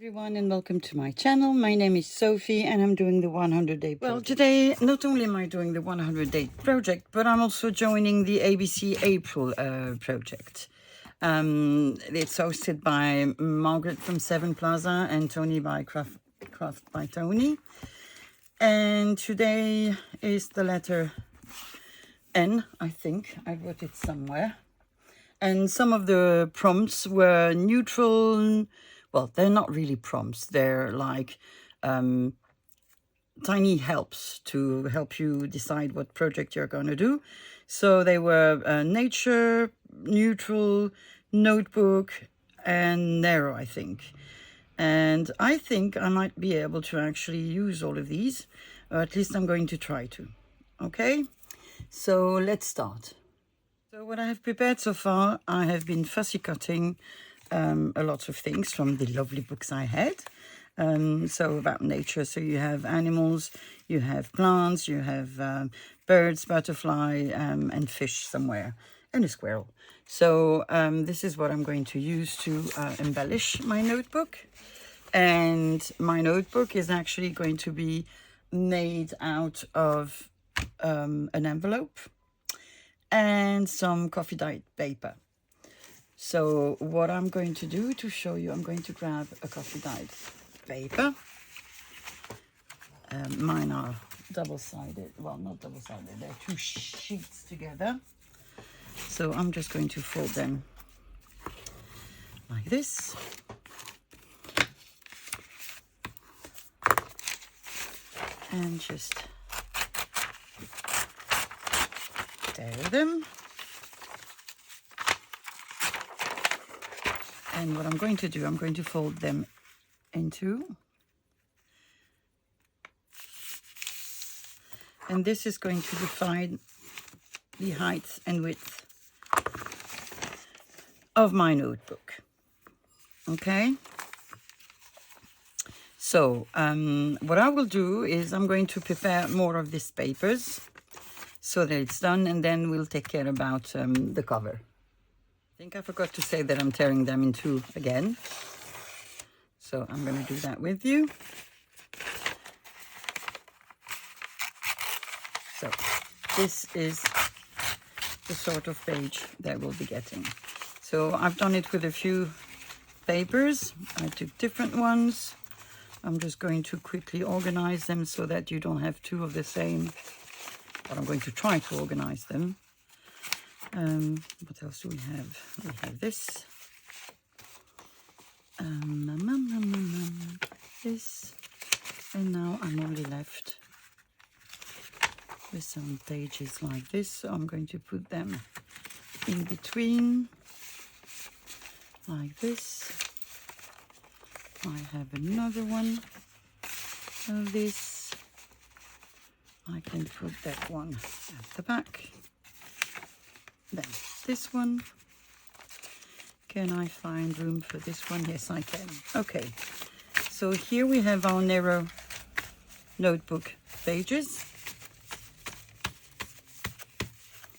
Everyone, and welcome to my channel. My name is Sophie and I'm doing the 100-day project. Well, today not only am I doing the 100-day project, but I'm also joining the ABC April project. It's hosted by Margaret from Seven Plaza and Tony by Craft by Tony. And today is the letter N, I think. I wrote it somewhere. And some of the prompts were neutral. Well, they're not really prompts. They're like tiny helps to help you decide what project you're going to do. So they were nature, neutral, notebook, and narrow, I think. And I think I might be able to actually use all of these, or at least I'm going to try to. Okay, so let's start. So what I have prepared so far, I have been fussy cutting a lot of things from the lovely books I had. So about nature, so you have animals, you have plants, you have birds, butterfly, and fish somewhere, and a squirrel. So this is what I'm going to use to embellish my notebook. And my notebook is actually going to be made out of an envelope and some coffee dyed paper. So what I'm going to do to show you, I'm going to grab a coffee dyed paper. Mine are double-sided. Well, not double-sided. They're two sheets together. So I'm just going to fold them like this. And just tear them. And what I'm going to do, I'm going to fold them into. And this is going to define the height and width of my notebook. Okay? So what I will do is I'm going to prepare more of these papers so that it's done, and then we'll take care about the cover. I think I forgot to say that I'm tearing them in two again. So I'm going to do that with you. So this is the sort of page that we'll be getting. So I've done it with a few papers. I took different ones. I'm just going to quickly organize them so that you don't have two of the same. But I'm going to try to organize them. What else do we have? We have this. This. And now I'm only left with some pages like this. So I'm going to put them in between, like this. I have another one of this. I can put that one at the back. Then this one. Can I find room for this one? Yes, I can. Okay. So here we have our narrow notebook pages.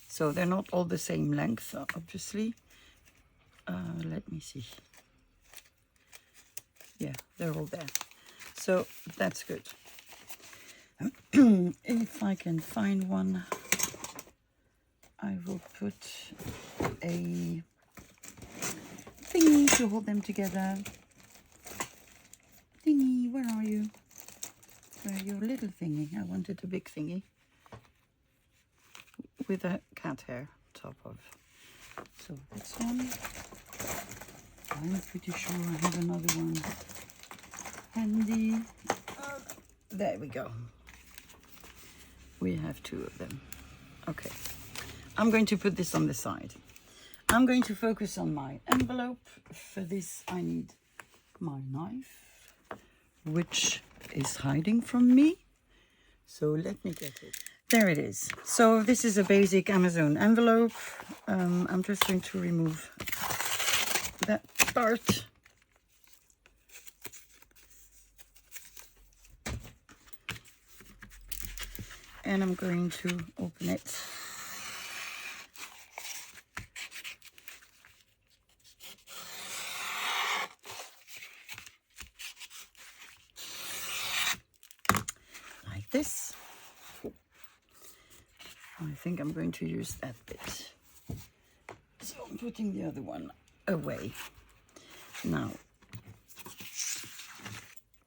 So they're not all the same length, obviously. Let me see. Yeah, they're all there. So that's good. If I can find one, I will put a thingy to hold them together. Thingy, where are you? Where your little thingy? I wanted a big thingy with a cat hair top of. So this one. I'm pretty sure I have another one handy. There we go. We have two of them. Okay. I'm going to put this on the side. I'm going to focus on my envelope. For this, I need my knife, which is hiding from me. So let me get it. There it is. So this is a basic Amazon envelope. I'm just going to remove that part. And I'm going to open it. I think I'm going to use that bit. So I'm putting the other one away. Now,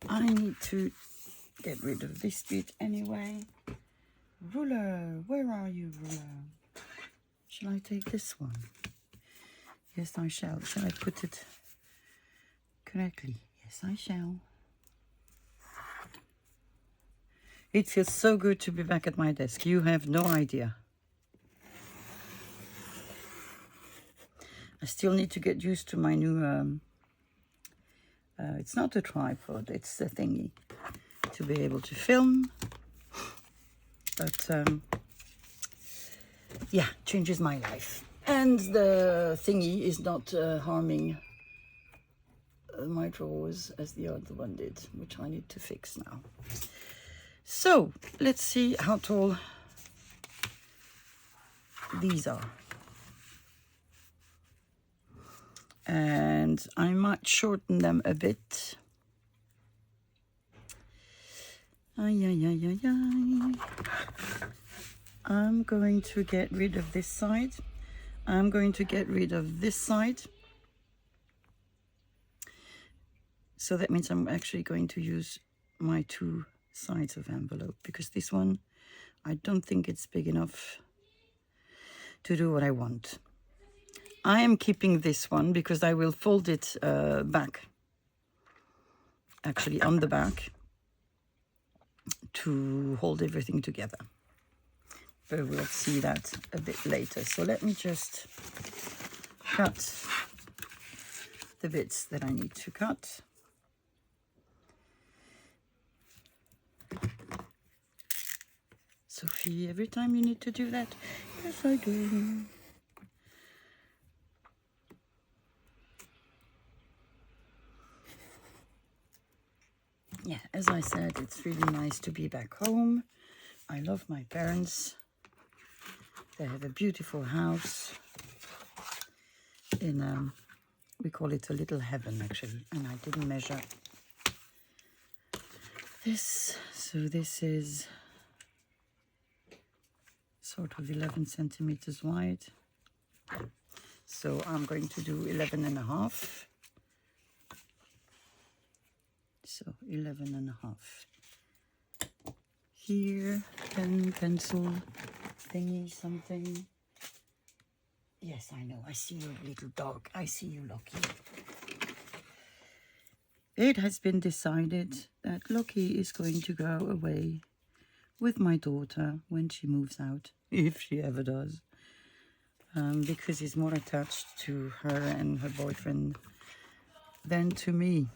I need to get rid of this bit anyway. Ruler, where are you, ruler? Shall I take this one? Yes, I shall. Shall I put it correctly? Yes, I shall. It feels so good to be back at my desk. You have no idea. I still need to get used to my new, it's not a tripod, it's a thingy to be able to film. But yeah, changes my life. And the thingy is not harming my drawers as the other one did, which I need to fix now. So let's see how tall these are. And I might shorten them a bit. Ay, ay, ay, ay, ay. I'm going to get rid of this side. I'm going to get rid of this side. So that means I'm actually going to use my two sides of envelope, because this one, I don't think it's big enough to do what I want. I am keeping this one because I will fold it back, actually on the back, to hold everything together. But we'll see that a bit later. So let me just cut the bits that I need to cut. Sophie, every time you need to do that. Yes, I do. Yeah, as I said, it's really nice to be back home. I love my parents. They have a beautiful house in, we call it a little heaven actually, and I didn't measure this. So this is sort of 11 centimeters wide. So I'm going to do 11.5. So 11.5. Here, pen, pencil, thingy, something. Yes, I know. I see you, little dog. I see you, Loki. It has been decided that Loki is going to go away with my daughter when she moves out, if she ever does, because he's more attached to her and her boyfriend than to me,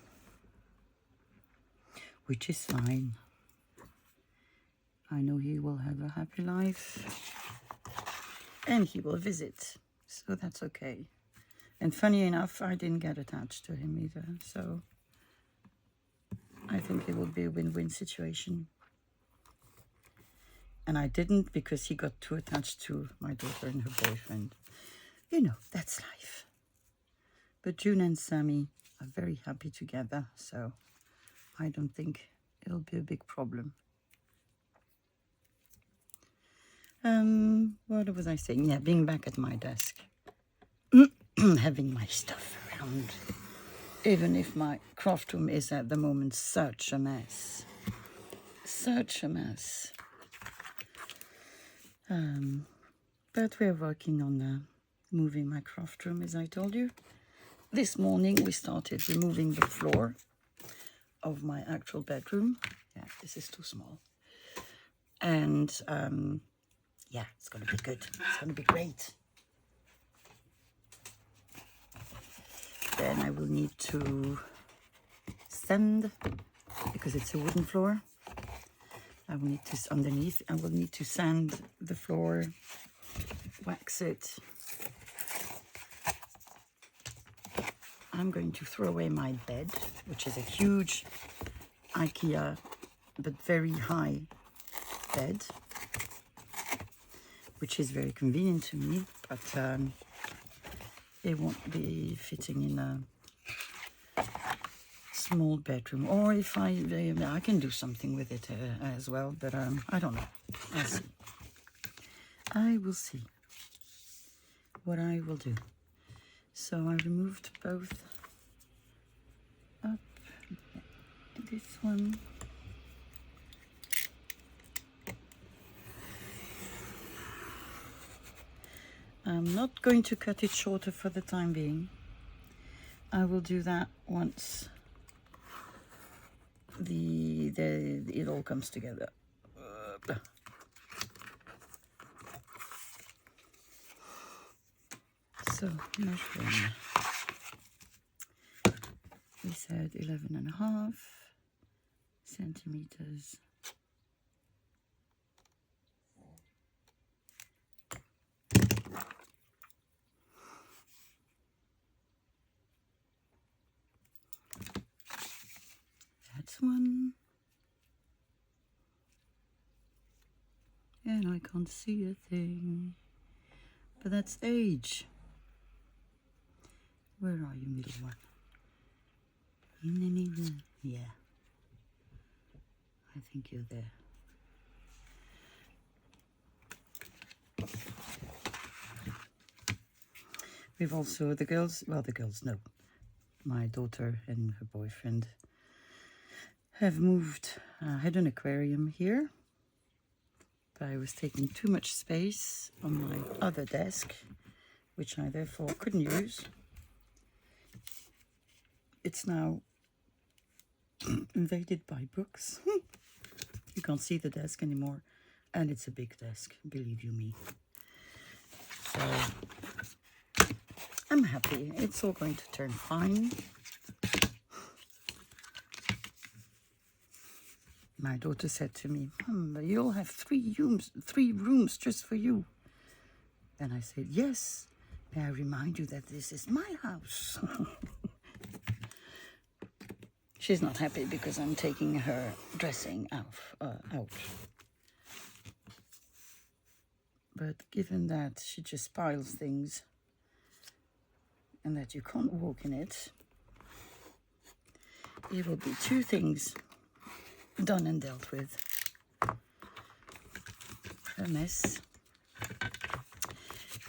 which is fine. I know he will have a happy life and he will visit, so that's okay. And funny enough, I didn't get attached to him either, so I think it will be a win-win situation. And I didn't because he got too attached to my daughter and her boyfriend. You know, that's life. But June and Sammy are very happy together, so I don't think it'll be a big problem. What was I saying? Yeah, being back at my desk. Having my stuff around. Even if my craft room is at the moment such a mess. Such a mess. But we're working on moving my craft room, as I told you. This morning we started removing the floor of my actual bedroom. Yeah, this is too small. And yeah, it's going to be good. It's going to be great. Then I will need to sand, because it's a wooden floor. I will need to, underneath, I will need to sand the floor, wax it. I'm going to throw away my bed, which is a huge IKEA, but very high bed, which is very convenient to me, but it won't be fitting in a small bedroom. Or if I can do something with it as well, but I don't know. I'll see. I will see what I will do. So I removed both up. This one. I'm not going to cut it shorter for the time being. I will do that once it all comes together. So measuring, we said 11.5 centimeters. That's one. And I can't see a thing. But that's age. Where are you, middle one? In the middle. Yeah. I think you're there. We've also, the girls, no. My daughter and her boyfriend have moved. I had an aquarium here, but I was taking too much space on my other desk, which I therefore couldn't use. It's now invaded by books. You can't see the desk anymore, and it's a big desk, believe you me. So I'm happy. It's all going to turn fine. My daughter said to me, you'll have three rooms just for you. And I said, yes. May I remind you that this is my house. She's not happy because I'm taking her dressing out. But given that she just piles things and that you can't walk in it, it will be two things done and dealt with. A mess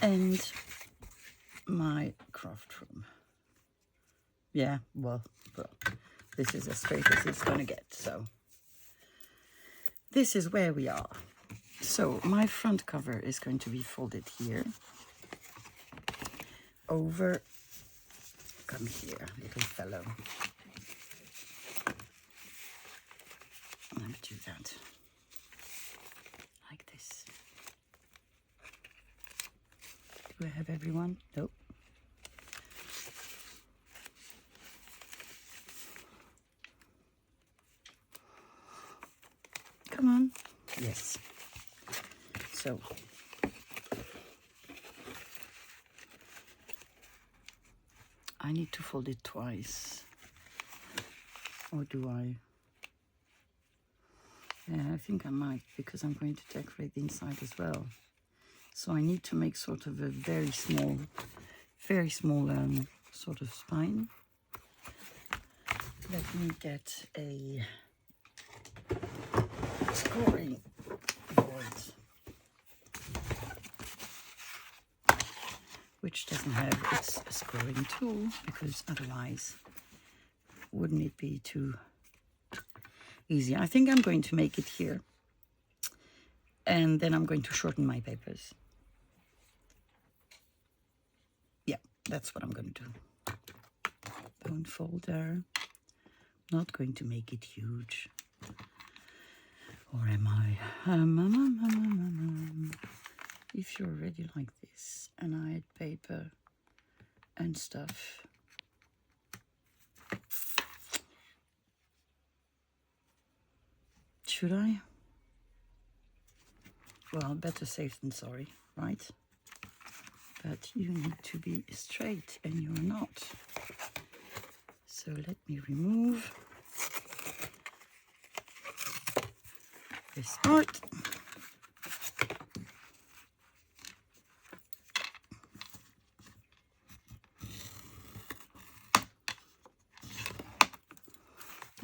and my craft room. Yeah, well, this is as straight as it's going to get, so this is where we are. So my front cover is going to be folded here over, come here, little fellow. Let me do that like this. Do I have everyone? Nope. Come on. Yes. So I need to fold it twice. Or do I? Yeah, I think I might, because I'm going to decorate the inside as well. So I need to make sort of a very small sort of spine. Let me get a scoring board, which doesn't have its scoring tool, because otherwise wouldn't it be too easy? I think I'm going to make it here, and then I'm going to shorten my papers. Yeah, that's what I'm going to do. Bone folder. Not going to make it huge. Or am I? If you're already like this, and I had paper and stuff. Should I? Well, better safe than sorry, right? But you need to be straight, and you're not. So let me remove this part.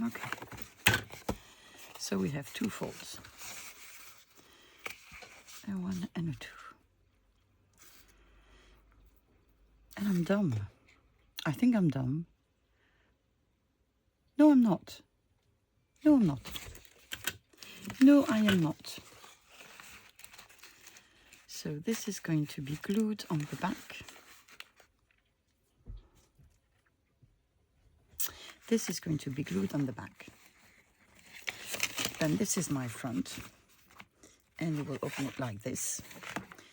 Okay. So we have two folds. A one and a two. I'm dumb. I think I'm dumb. No, I'm not. No, I'm not. No, I am not. So this is going to be glued on the back. This is going to be glued on the back. Then this is my front. And you will open it like this.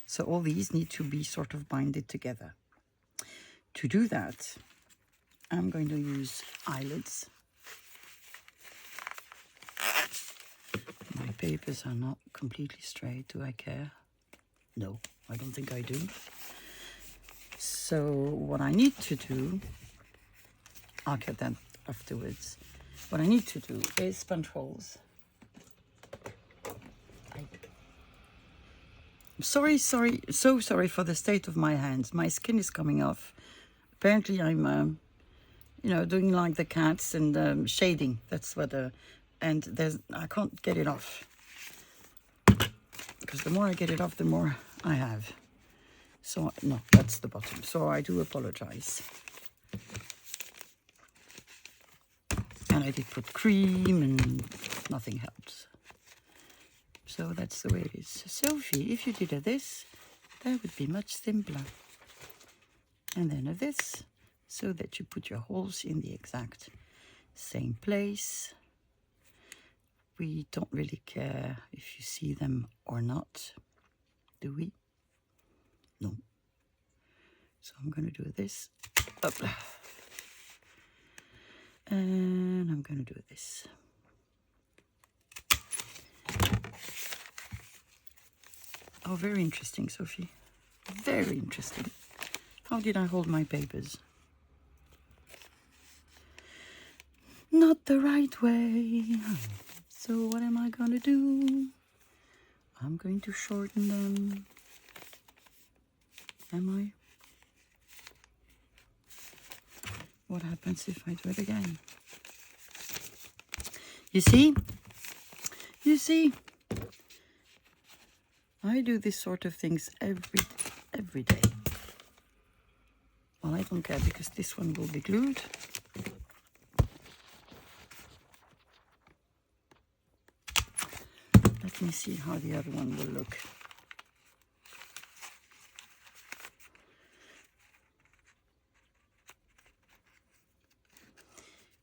So all these need to be sort of binded together. To do that, I'm going to use eyelets. My papers are not completely straight. Do I care? No, I don't think I do. So what I need to do, I'll cut that afterwards. What I need to do is punch holes. I'm so sorry for the state of my hands. My skin is coming off. Apparently I'm, you know, doing like the cats and shading. That's what, and I can't get it off. Because the more I get it off, the more I have. So, no, that's the bottom. So I do apologize. And I did put cream and nothing helps. So that's the way it is. Sophie, if you did a this, that would be much simpler. And then a this, so that you put your holes in the exact same place. We don't really care if you see them or not, do we? No. So I'm going to do this up. And I'm going to do this. Oh, very interesting, Sophie. Very interesting. How did I hold my papers? Not the right way. So what am I going to do? I'm going to shorten them. Am I? What happens if I do it again? You see? You see? I do this sort of things every day. Well, I don't care because this one will be glued. Let me see how the other one will look.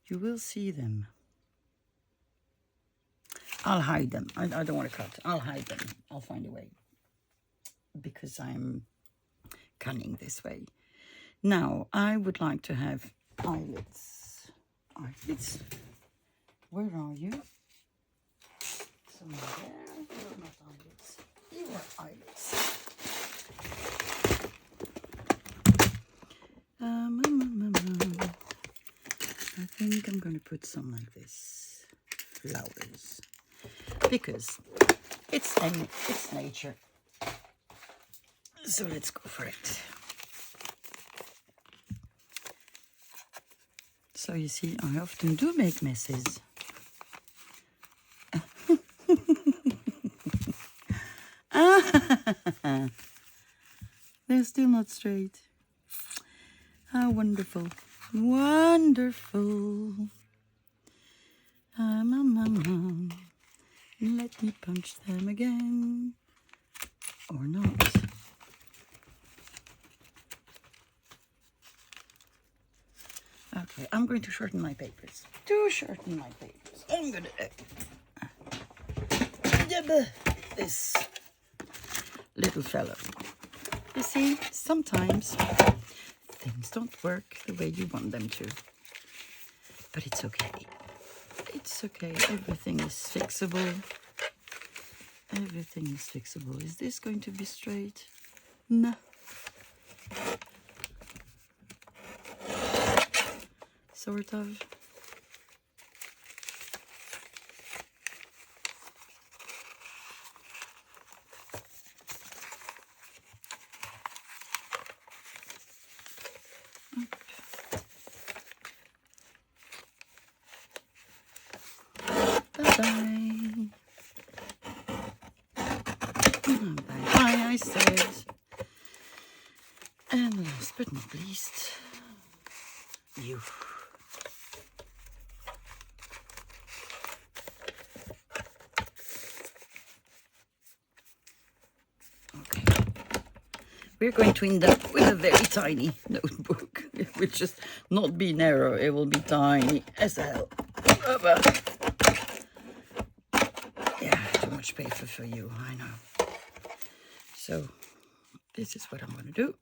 You will see them. I'll hide them. I don't want to cut. I'll hide them. I'll find a way. Because I'm cunning this way. Now, I would like to have eyelets. Eyelets. Where are you? Somewhere there. You're not eyelets. You are eyelets. I think I'm going to put some like this. Flowers. Because it's nature. So let's go for it. So you see, I often do make messes. They're still not straight. How wonderful. Wonderful. Let me punch them again. Or not. Okay, I'm going to shorten my papers. To shorten my papers, I'm going to this little fellow. You see, sometimes things don't work the way you want them to. But it's okay. It's okay. Everything is fixable. Everything is fixable. Is this going to be straight? No. Sort of. Bye-bye. Bye-bye, I said. And last but not least, you. Okay. We're going to end up with a very tiny notebook. It will just not be narrow, it will be tiny as hell. Yeah, too much paper for you, I know. So, this is what I'm going to do.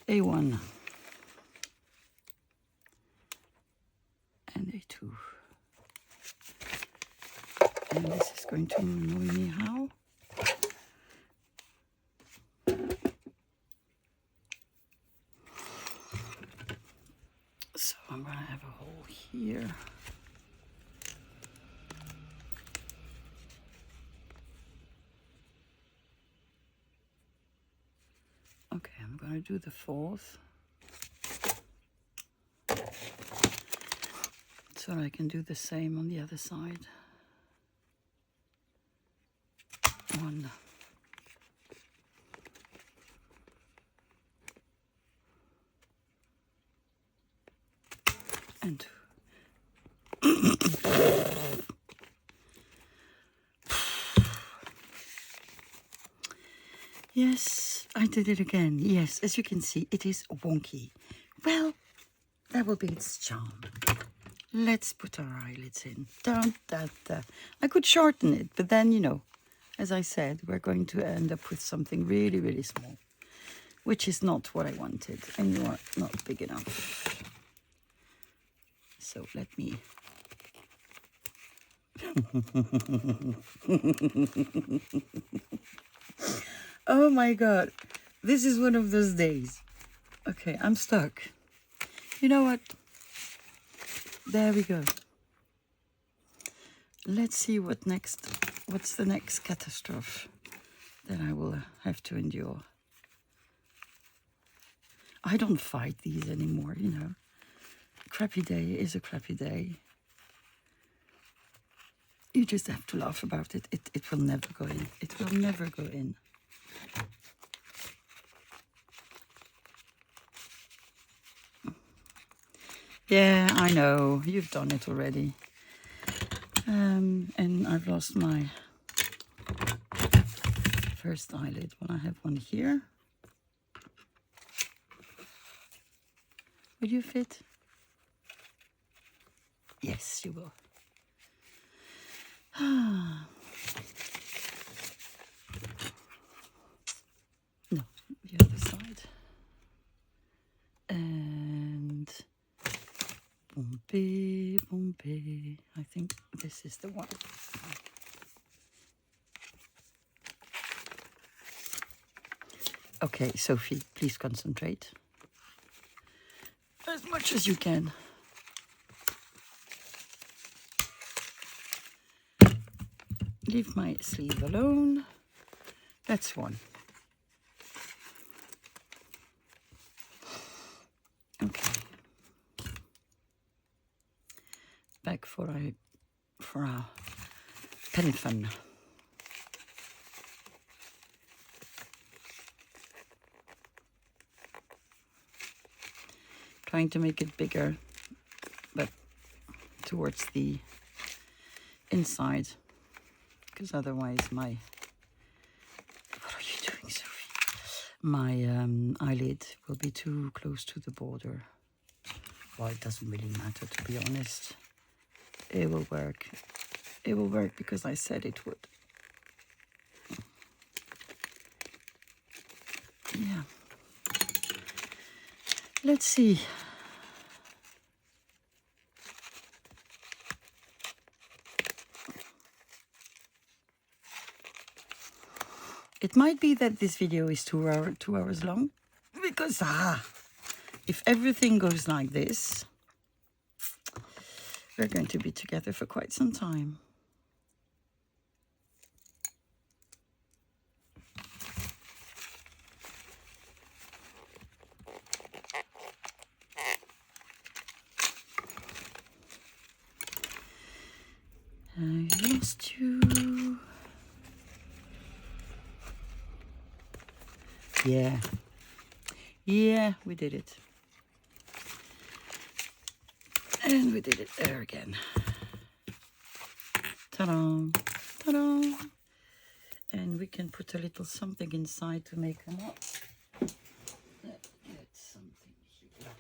A1 and A2. And this is going to annoy me how? So I'm going to have a hole here. Okay, I'm going to do the fourth. So I can do the same on the other side. 1. And 2. Yes, I did it again. Yes, as you can see, it is wonky. Well, that will be its charm. Let's put our eyelids in. Dun, dun, dun. I could shorten it, but then, you know, as I said, we're going to end up with something really, really small, which is not what I wanted, and you are not big enough. So let me... Oh my God, this is one of those days. Okay, I'm stuck. You know what? There we go. Let's see what's the next catastrophe that I will have to endure. I don't fight these anymore, you know. Crappy day is a crappy day. You just have to laugh about it. It will never go in. It will never go in. Yeah, I know. You've done it already. And I've lost my first eyelid. Well, I have one here. Will you fit? Yes, you will. No, the other side. And bumpy, bumpy. I think this is the one. Okay, Sophie, please concentrate. As much as you can. Leave my sleeve alone. That's one. Okay. Back for our pen fun. Trying to make it bigger, but towards the inside, because otherwise my... What are you doing, Sophie? My eyelid will be too close to the border. Well, it doesn't really matter, to be honest. It will work. It will work because I said it would. Yeah. Let's see. It might be that this video is 2 hours long, because if everything goes like this, we're going to be together for quite some time. let's do... Yeah. Yeah, we did it. And we did it there again. Ta-da! Ta-da! And we can put a little something inside to make them up. Let's get something here.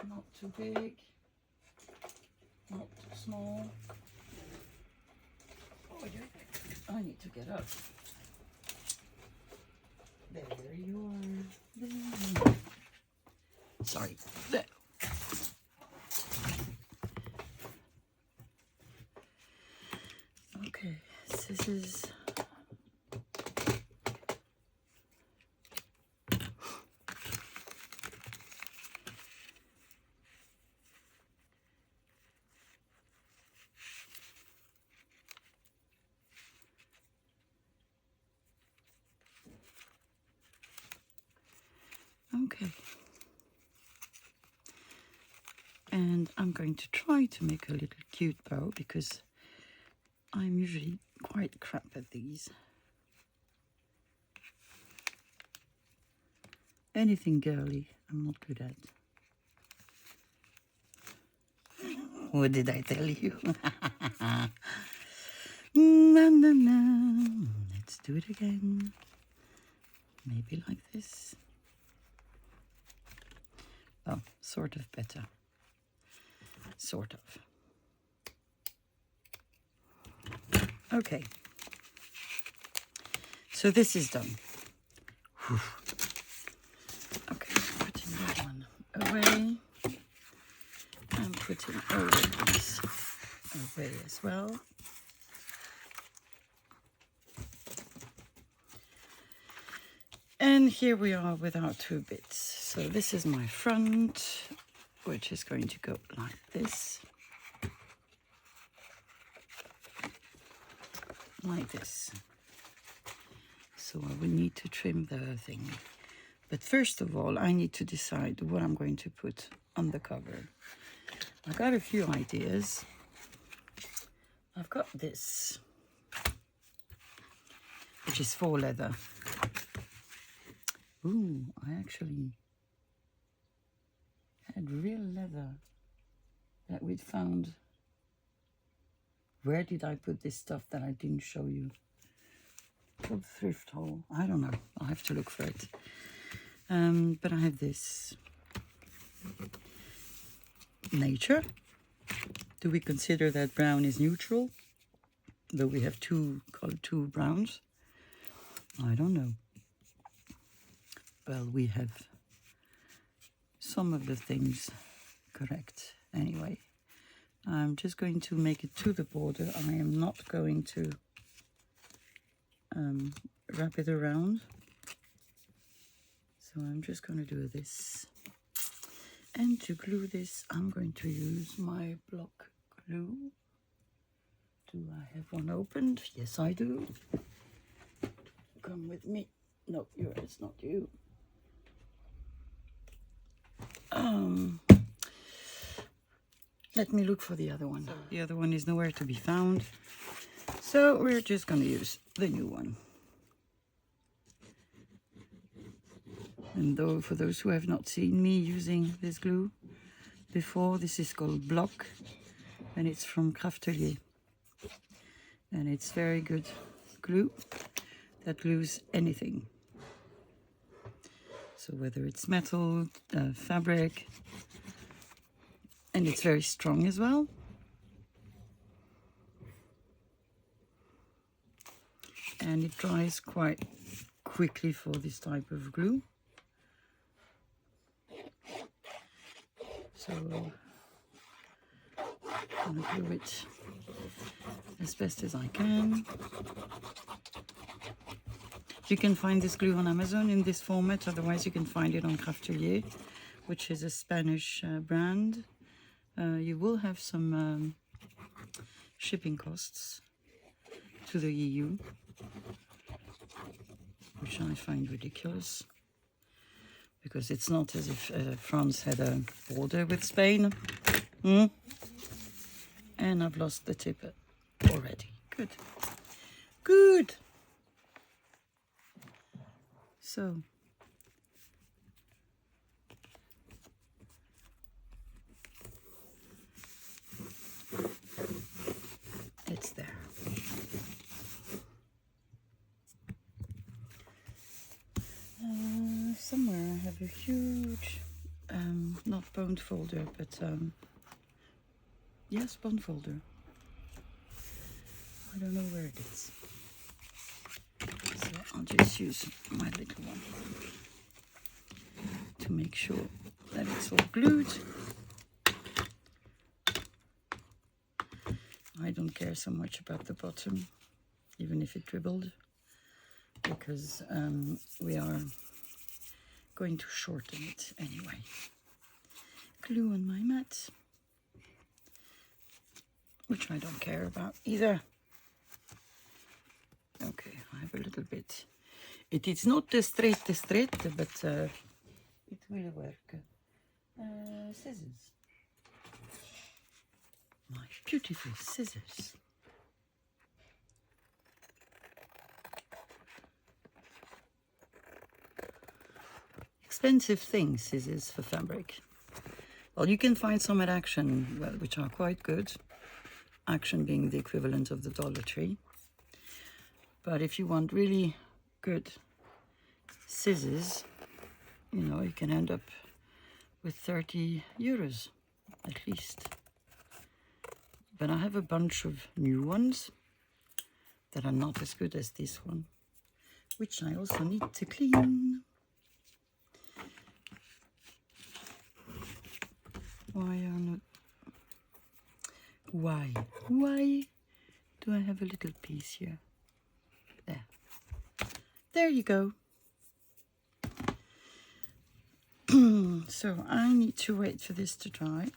Not too big. Not too small. Oh, yeah. I need to get up. There you are. There. Sorry. There. Okay, this is... Okay. And I'm going to try to make a little cute bow because I'm usually quite crap at these. Anything girly, I'm not good at. What did I tell you? Na, na, na. Let's do it again. Maybe like this. Oh, sort of better. Sort of. Okay. So this is done. Whew. Okay, putting that one away. And putting all of these away as well. And here we are with our 2 bits. So this is my front, which is going to go like this. Like this. So I will need to trim the thing. But first of all, I need to decide what I'm going to put on the cover. I got a few ideas. I've got this, which is faux leather. Ooh, I actually had real leather that we'd found. Where did I put this stuff that I didn't show you? Old thrift hole. I don't know. I'll have to look for it. But I have this. Nature. Do we consider that brown is neutral? Though we have two browns. I don't know. Well, we have some of the things correct. Anyway, I'm just going to make it to the border. I am not going to wrap it around. So I'm just going to do this. And to glue this, I'm going to use my block glue. Do I have one opened? Yes, I do. Come with me. No, it's not you. Let me look for the other one. The other one is nowhere to be found. So we're just going to use the new one. And though for those who have not seen me using this glue before, this is called Block, and it's from Craftelier. And it's very good glue that glues anything. So whether it's metal, fabric, and it's very strong as well. And it dries quite quickly for this type of glue. So I'm going to glue it as best as I can. You can find this glue on Amazon in this format, otherwise you can find it on Craftelier, which is a Spanish brand. You will have some shipping costs to the EU, which I find ridiculous, because it's not as if France had a border with Spain. And I've lost the tip already. Good. Good. So it's there. Somewhere I have a huge, not bond folder, but yes, bond folder. I don't know where it is. So I'll just use my little one to make sure that it's all glued. I don't care so much about the bottom, even if it dribbled, because we are going to shorten it anyway. Glue on my mat, which I don't care about either. Okay, I have a little bit. It is not straight, but it will work. Scissors. My beautiful scissors. Expensive thing, scissors for fabric. Well, you can find some at Action, well, which are quite good. Action being the equivalent of the Dollar Tree. But if you want really good scissors, you know, you can end up with 30 euros at least. But I have a bunch of new ones that are not as good as this one, which I also need to clean. Why do I have a little piece here? There you go. So I need to wait for this to dry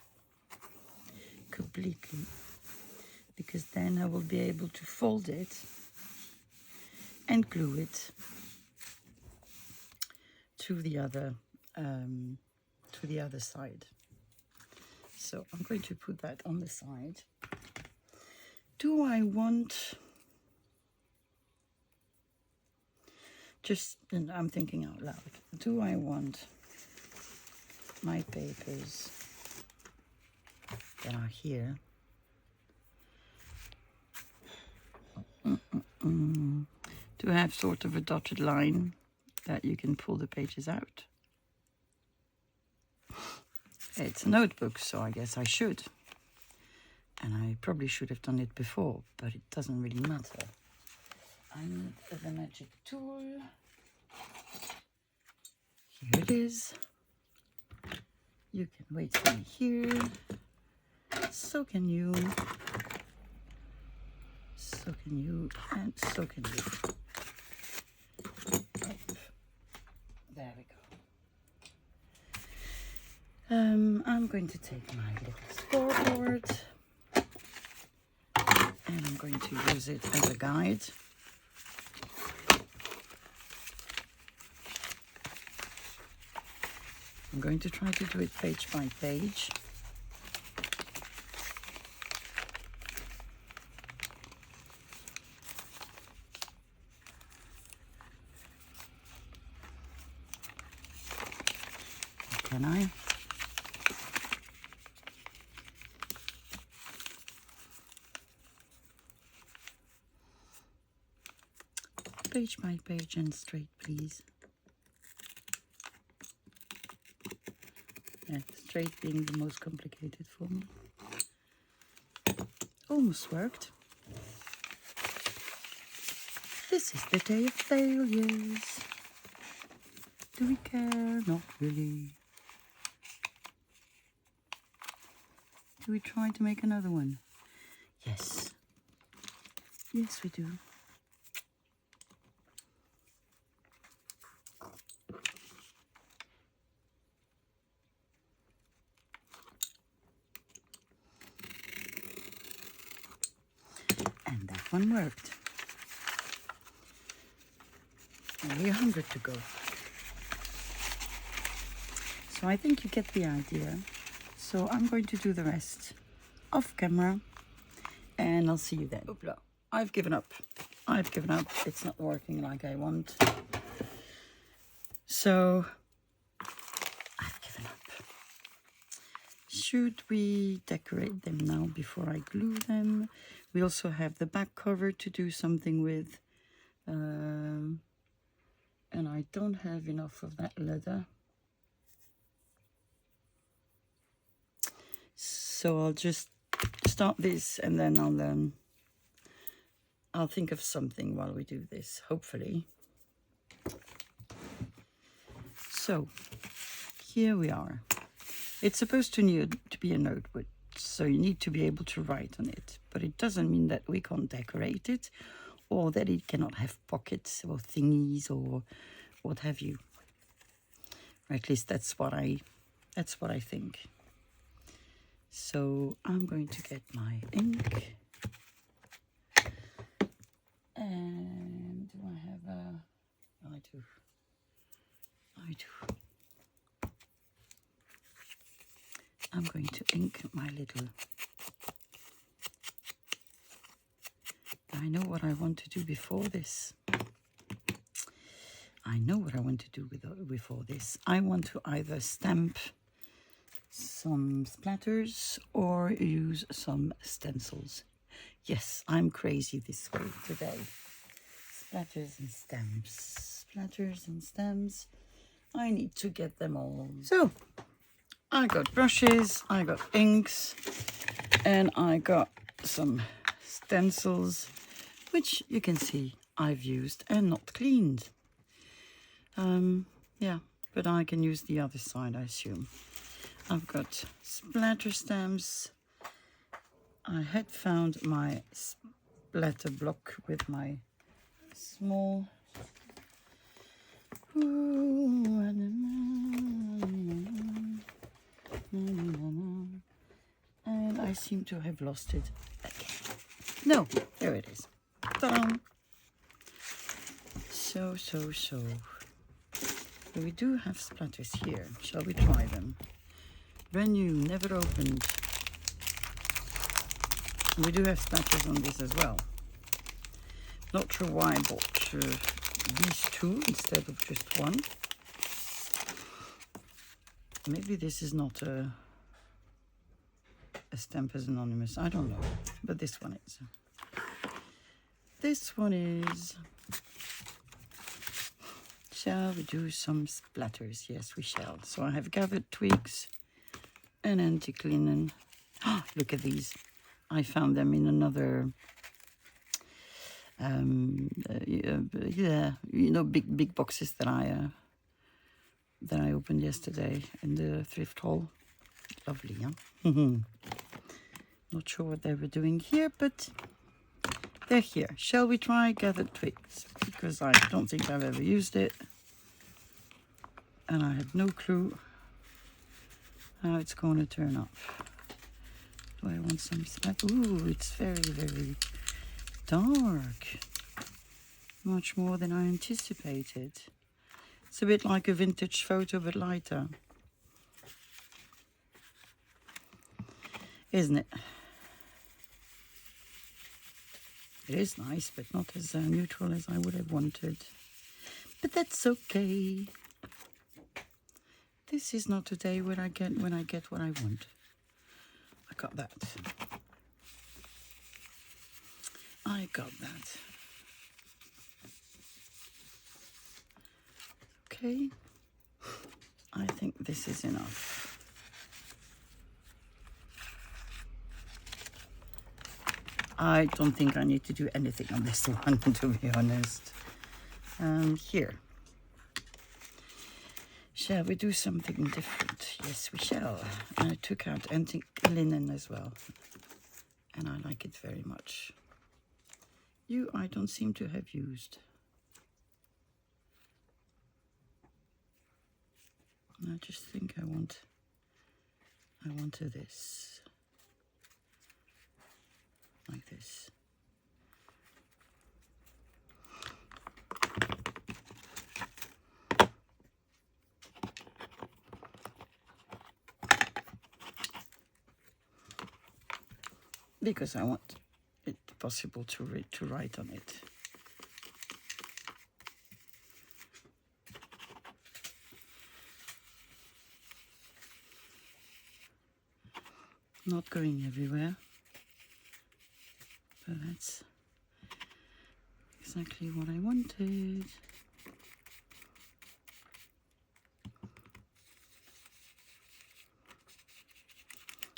completely, because then I will be able to fold it and glue it to the other side. So I'm going to put that on the side. Do I want, and I'm thinking out loud, do I want my papers that are here to have sort of a dotted line that you can pull the pages out? It's a notebook, so I guess I should. And I probably should have done it before, but it doesn't really matter. I need the magic tool. Here it is. You can wait for me here. So can you. So can you, and so can you. There we go. I'm going to take my little scoreboard and I'm going to use it as a guide. I'm going to try to do it page by page. Can I? Page by page and straight, please. Yeah, straight being the most complicated for me. Almost worked. This is the day of failures. Do we care? Not really. Do we try to make another one? Yes. Yes, we do. And that one worked. Only 100 to go. So I think you get the idea. So I'm going to do the rest off camera, and I'll see you then. Oopla. I've given up. I've given up. It's not working like I want. So I've given up. Should we decorate them now before I glue them? We also have the back cover to do something with. And I don't have enough of that leather. So I'll just start this and then I'll think of something while we do this, hopefully. So here we are. It's supposed to be a notebook, so you need to be able to write on it, but it doesn't mean that we can't decorate it or that it cannot have pockets or thingies or what have you. Or at least that's what I think. So I'm going to get my ink. And do I have a... I do. I'm going to ink my little... I know what I want to do before this. Before this. I want to either stamp some splatters or use some stencils. Yes, I'm crazy this way today. Splatters and stamps. Splatters and stamps. I need to get them all. So, I got brushes, I got inks, and I got some stencils, which you can see I've used and not cleaned. Yeah, but I can use the other side, I assume. I've got splatter stamps. I had found my splatter block with my small... And I seem to have lost it again. No, there it is. Ta-da! So. We do have splatters here. Shall we try them? Brand new, never opened. We do have splatters on this as well. Not sure why I bought these two instead of just one. Maybe this is not a Stampers Anonymous. I don't know. But this one is. This one is... Shall we do some splatters? Yes, we shall. So I have gathered twigs and antique linen. Oh, look at these. I found them in another... yeah, you know, big boxes that I opened yesterday in the thrift haul. Lovely, huh? Not sure what they were doing here, but they're here. Shall we try gathered twigs? Because I don't think I've ever used it. And I have no clue how it's going to turn up. Do I want some splatter? Ooh, it's very, very dark. Much more than I anticipated. It's a bit like a vintage photo, but lighter. Isn't it? It is nice, but not as neutral as I would have wanted. But that's okay. This is not a day when I get what I want. I got that. I got that. Okay. I think this is enough. I don't think I need to do anything on this one, to be honest. Here. Shall we do something different? Yes, we shall. I took out antique linen as well. And I like it very much. I don't seem to have used. I just think I want this. Like this. Because I want possible to write on it. Not going everywhere, but that's exactly what I wanted.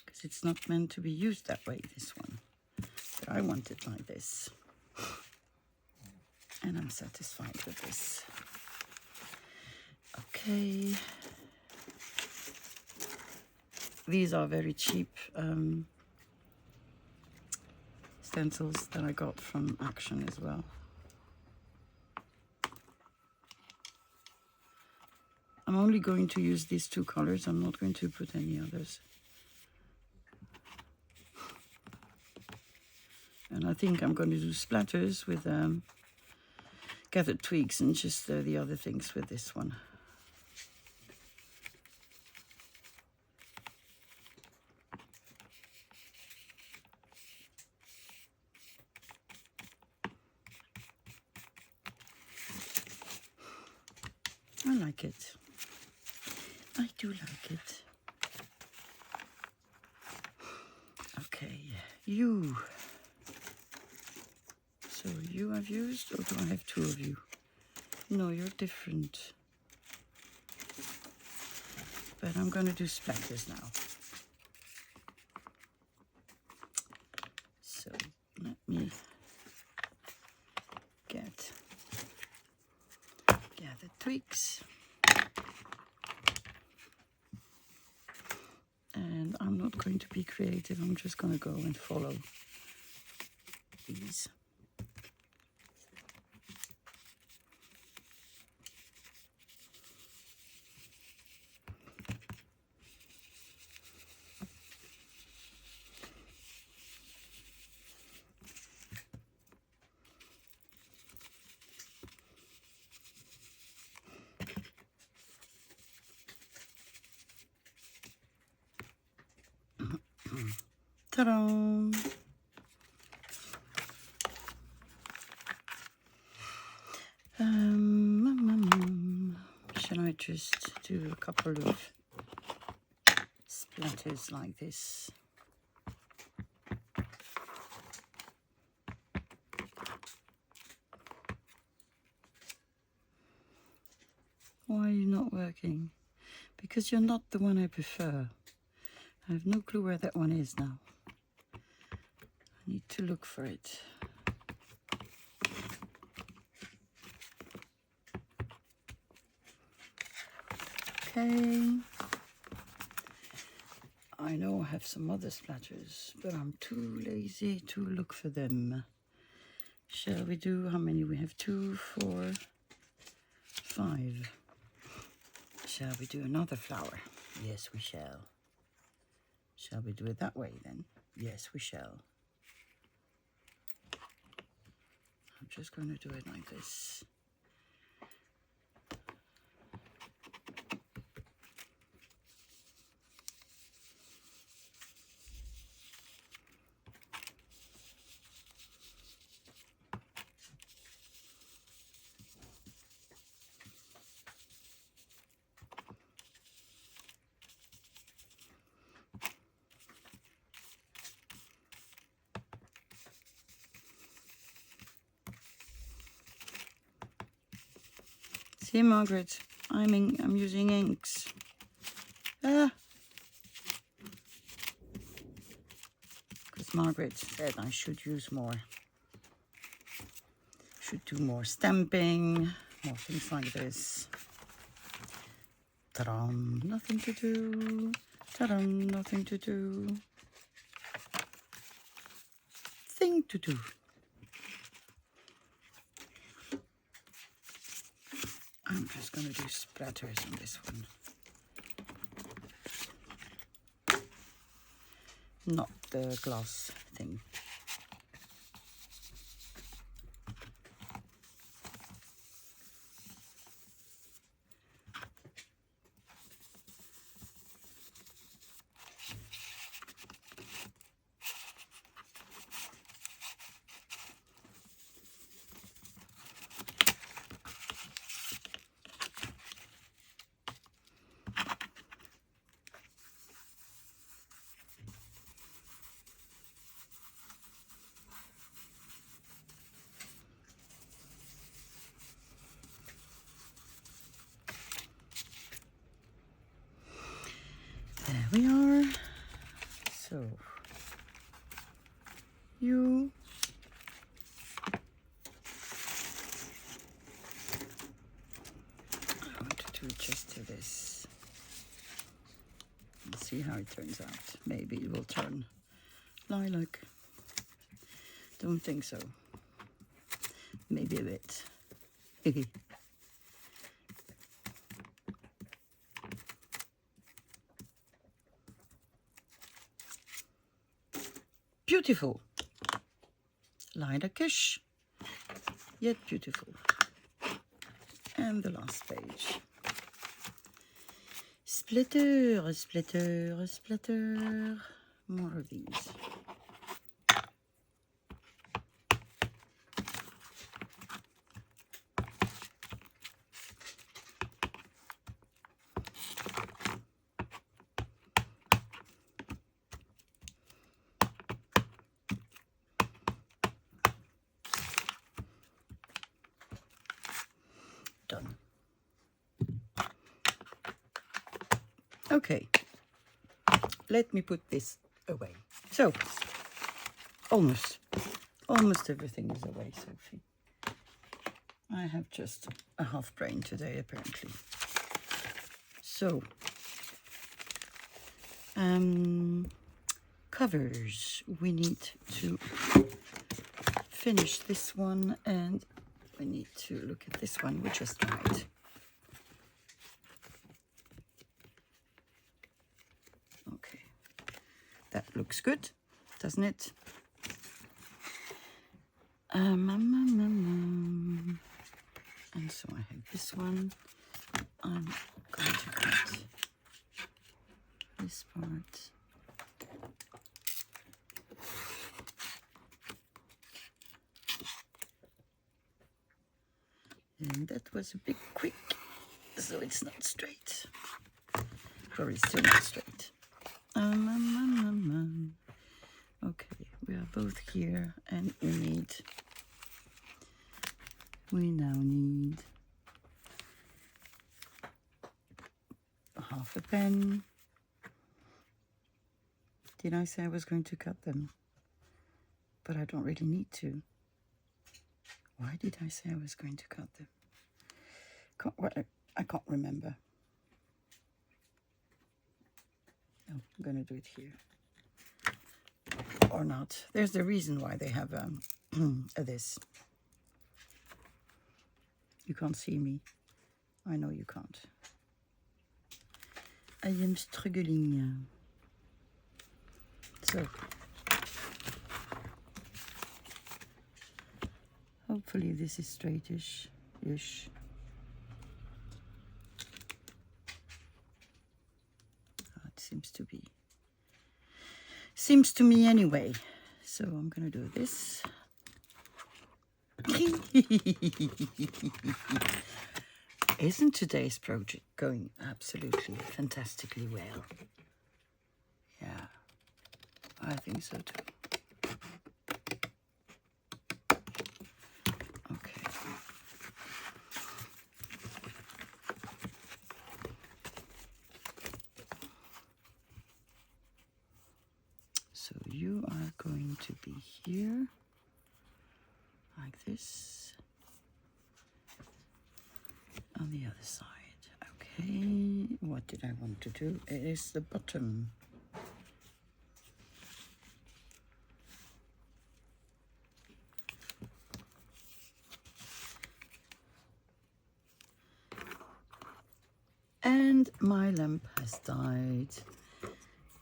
Because it's not meant to be used that way, this one. But I want it like this. And I'm satisfied with this. Okay. These are very cheap stencils that I got from Action as well. I'm only going to use these two colors. I'm not going to put any others. And I think I'm going to do splatters with gathered twigs and just the other things with this one. I like it. I do like it. Okay, you. So you I've used, or do I have two of you? No, you're different. But I'm going to do splatters now. So let me get the twigs. And I'm not going to be creative. I'm just going to go and follow these. Ta-da! Shall I just do a couple of splatters like this? Why are you not working? Because you're not the one I prefer. I have no clue where that one is now. I need to look for it. Okay. I know I have some other splatters, but I'm too lazy to look for them. Shall we do, how many? We have 2, 4, 5. Shall we do another flower? Yes, we shall. Shall we do it that way then? Yes, we shall. I'm just going to do it like this. See, Margaret, I'm using inks. Because Margaret said I should use more. Should do more stamping, more things like this. Ta-da! Nothing to do. Ta-da! Nothing to do. Thing to do. I'm just going to do splatters on this one. Not the glass thing. There we are. So you I want to do just to this. Let's see how it turns out. Maybe it will turn lilac. Don't think so. Maybe a bit. Beautiful. Lilac-ish, yet beautiful. And the last page. Splatter, splatter, splatter. More of these. Done. Okay, let me put this away. So, almost everything is away, Sophie. I have just a half brain today, apparently. So, covers. We need to finish this one, and we need to look at this one we just tried. Okay, that looks good, doesn't it? And so I have this one. I'm going to cut this part. And that was a bit quick, so it's not straight. Probably still not straight. Okay, we are both here, and we now need half a pen. Did I say I was going to cut them? But I don't really need to. Why did I say I was going to cut them? I can't remember. No, I'm going to do it here. Or not. There's the reason why they have this. You can't see me. I know you can't. I am struggling. So, hopefully this is straightish-ish. Oh, it seems to be. Seems to me anyway. So I'm gonna do this. Isn't today's project going absolutely fantastically well? Yeah, I think so too. Okay. So you are going to be here, like this, on the other side. Okay, what did I want to do? It is the bottom. And my lamp has died.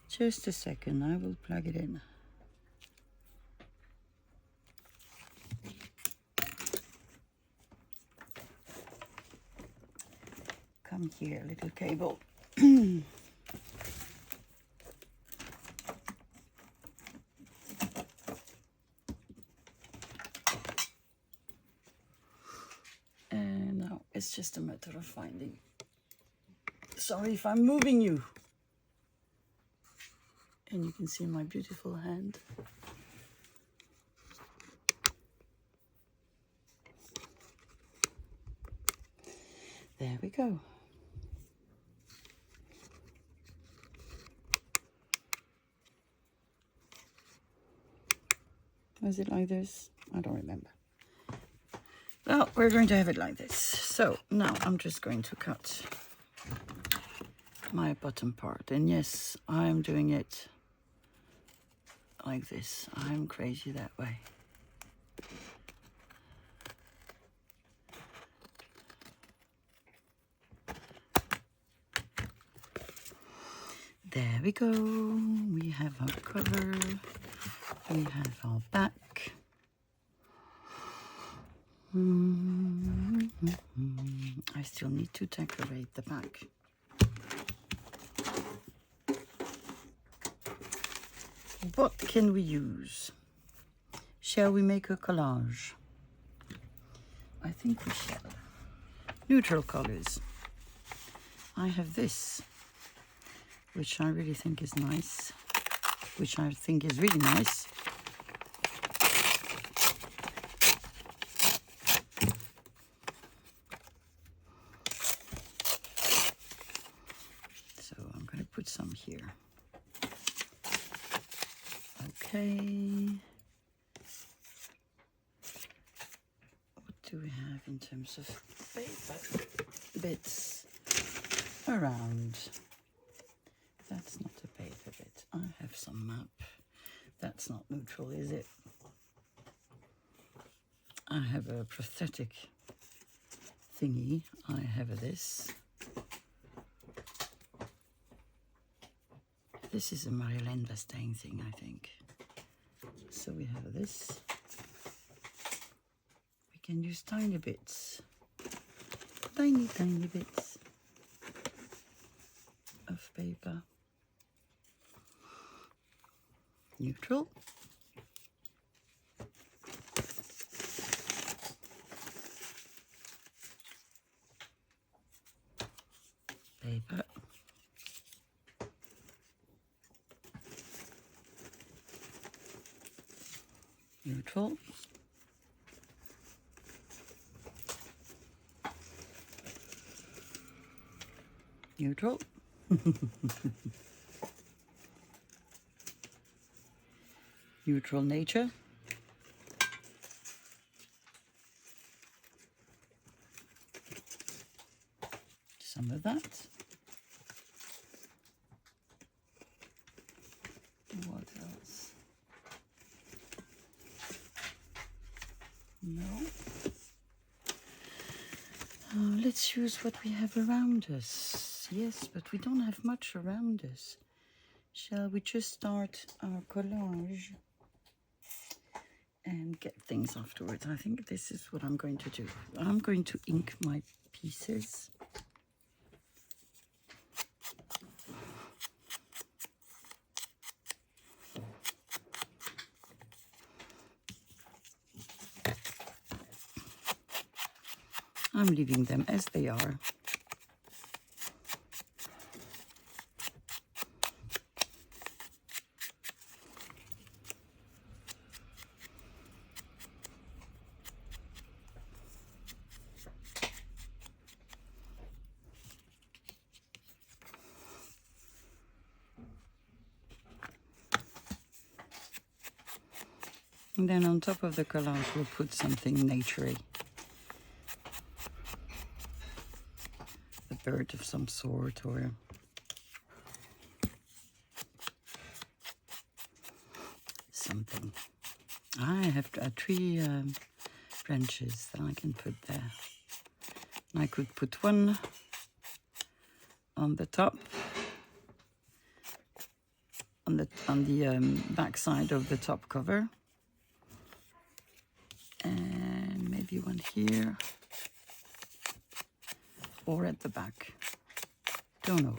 Just a second, I will plug it in. Come here, little cable. And now it's just a matter of finding. Sorry if I'm moving you. And you can see my beautiful hand. There we go. Was it like this? I don't remember. Well, we're going to have it like this. So now I'm just going to cut my bottom part. And yes, I'm doing it like this. I'm crazy that way. There we go. We have our cover. We have our back. I still need to decorate the back. What can we use? Shall we make a collage? I think we shall. Neutral colors. I have this, which I really think is nice, which I think is really nice. So I'm going to put some here. Okay. What do we have in terms of paper bits around? That's not a paper bit. I have some map. That's not neutral, is it? I have a prosthetic thingy. I have this. This is a Marilyn Vestang thing, I think. So we have this. We can use tiny bits. Tiny, tiny bits of paper. Neutral. Paper. Neutral. Neutral. Neutral nature. Some of that. What else? No. Let's use what we have around us. Yes, but we don't have much around us. Shall we just start our collage and get things afterwards? I think this is what I'm going to do. I'm going to ink my pieces. I'm leaving them as they are. And then on top of the collage, we'll put something naturey. A bird of some sort, or something. I have three branches that I can put there. I could put one on the top, on the back side of the top cover, and maybe one here or at the back. Don't know.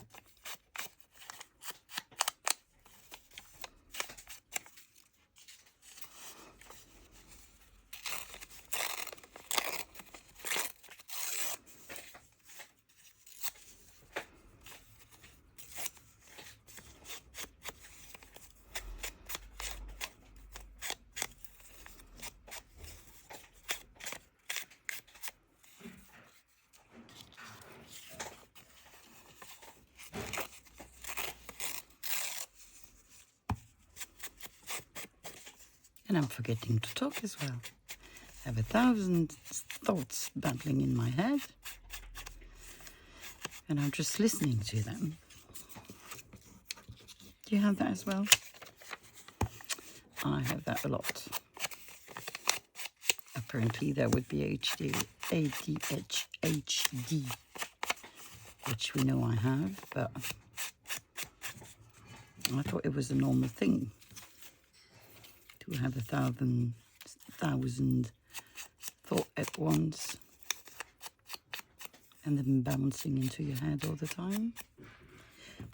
And I'm forgetting to talk as well. I have 1,000 thoughts battling in my head. And I'm just listening to them. Do you have that as well? I have that a lot. Apparently there would be ADHD, which we know I have, but I thought it was a normal thing to have 1,000 thoughts at once and them bouncing into your head all the time.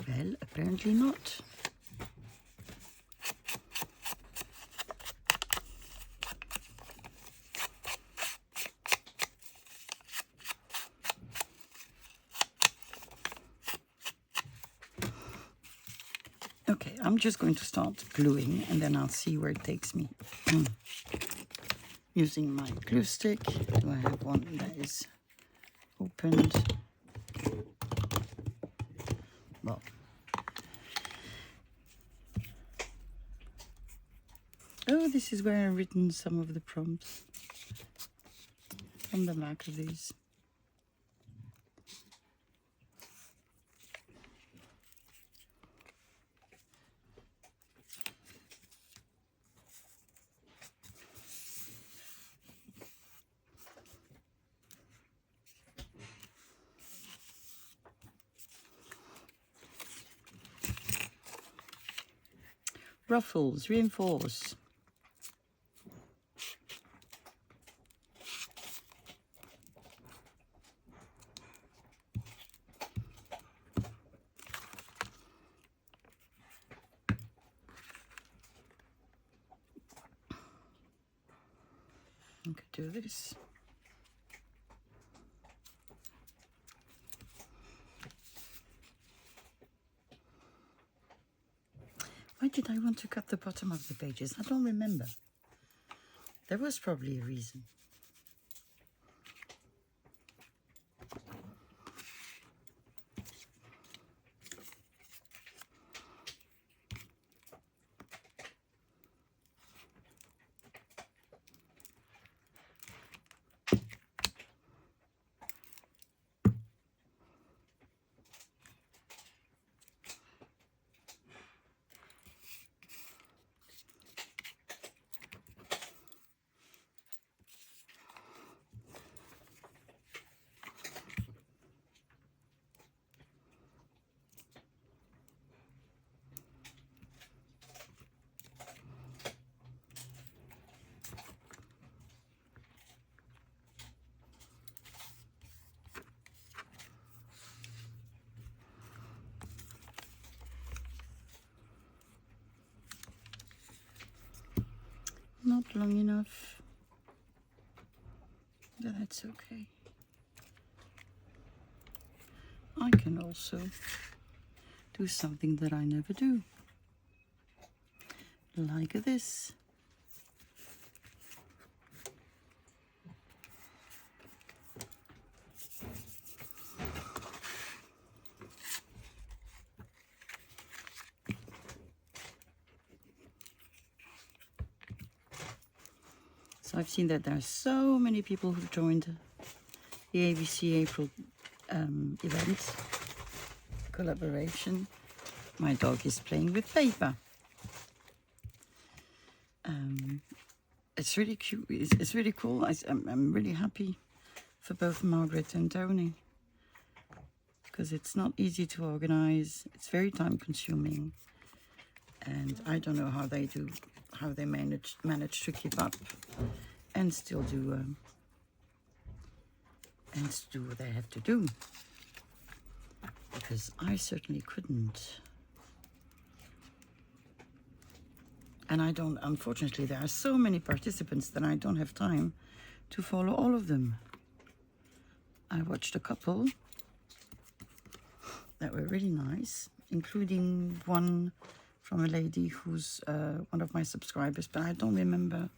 Well, apparently not. Okay, I'm just going to start gluing and then I'll see where it takes me. Using my glue stick. Do I have one that is opened? Well, oh, this is where I've written some of the prompts on the back of these. Ruffles, reinforce. I could do this. Why did I want to cut the bottom of the pages? I don't remember. There was probably a reason. Not long enough, but that's okay. I can also do something that I never do, like this. So I've seen that there are so many people who joined the ABC April event collaboration. My dog is playing with paper. It's really cute. It's really cool. I'm really happy for both Margaret and Tony because it's not easy to organize. It's very time consuming, and I don't know how they do, how they manage to keep up and still do what they have to do, because I certainly couldn't. And I don't, unfortunately, there are so many participants that I don't have time to follow all of them. I watched a couple that were really nice, including one from a lady who's one of my subscribers, but I don't remember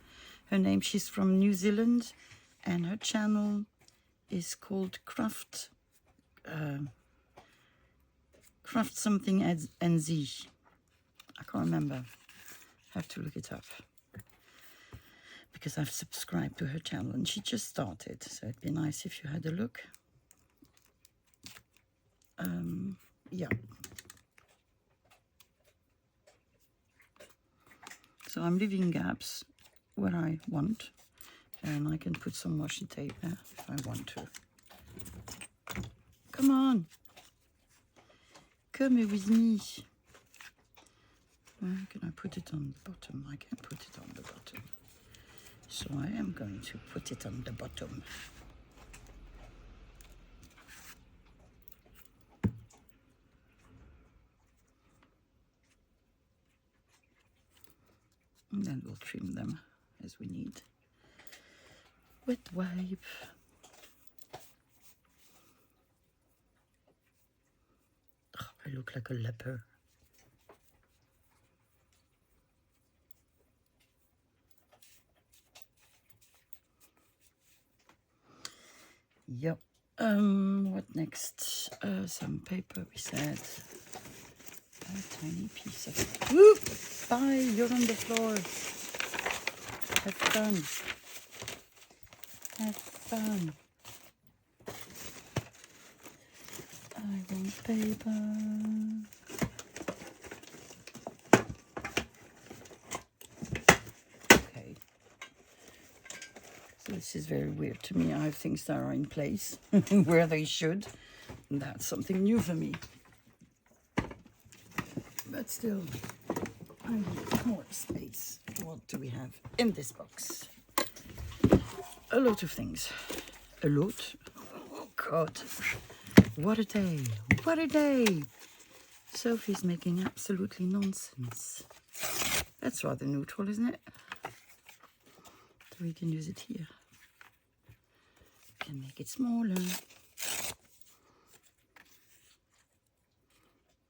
her name. She's from New Zealand, and her channel is called Craft something NZ. I can't remember. I have to look it up. because I've subscribed to her channel and she just started, so it'd be nice if you had a look. Yeah. So I'm leaving gaps where I want, and I can put some washi tape there if I want to. Come on, come with me. Where can I put it on the bottom? I can't put it on the bottom. So I am going to put it on the bottom. And then we'll trim them as we need. Wet wipe. Oh, I look like a leper. Yep. What next? Some paper, we said. A tiny piece of... Whoop! Bye, you're on the floor. Have fun. Have fun. I want paper. Okay. So this is very weird to me. I have things that are in place where they should. And that's something new for me. But still, I need more space. What do we have in this box? A lot of things. A lot. Oh God. What a day. What a day. Sophie's making absolutely nonsense. That's rather neutral, isn't it? So we can use it here. Can make it smaller.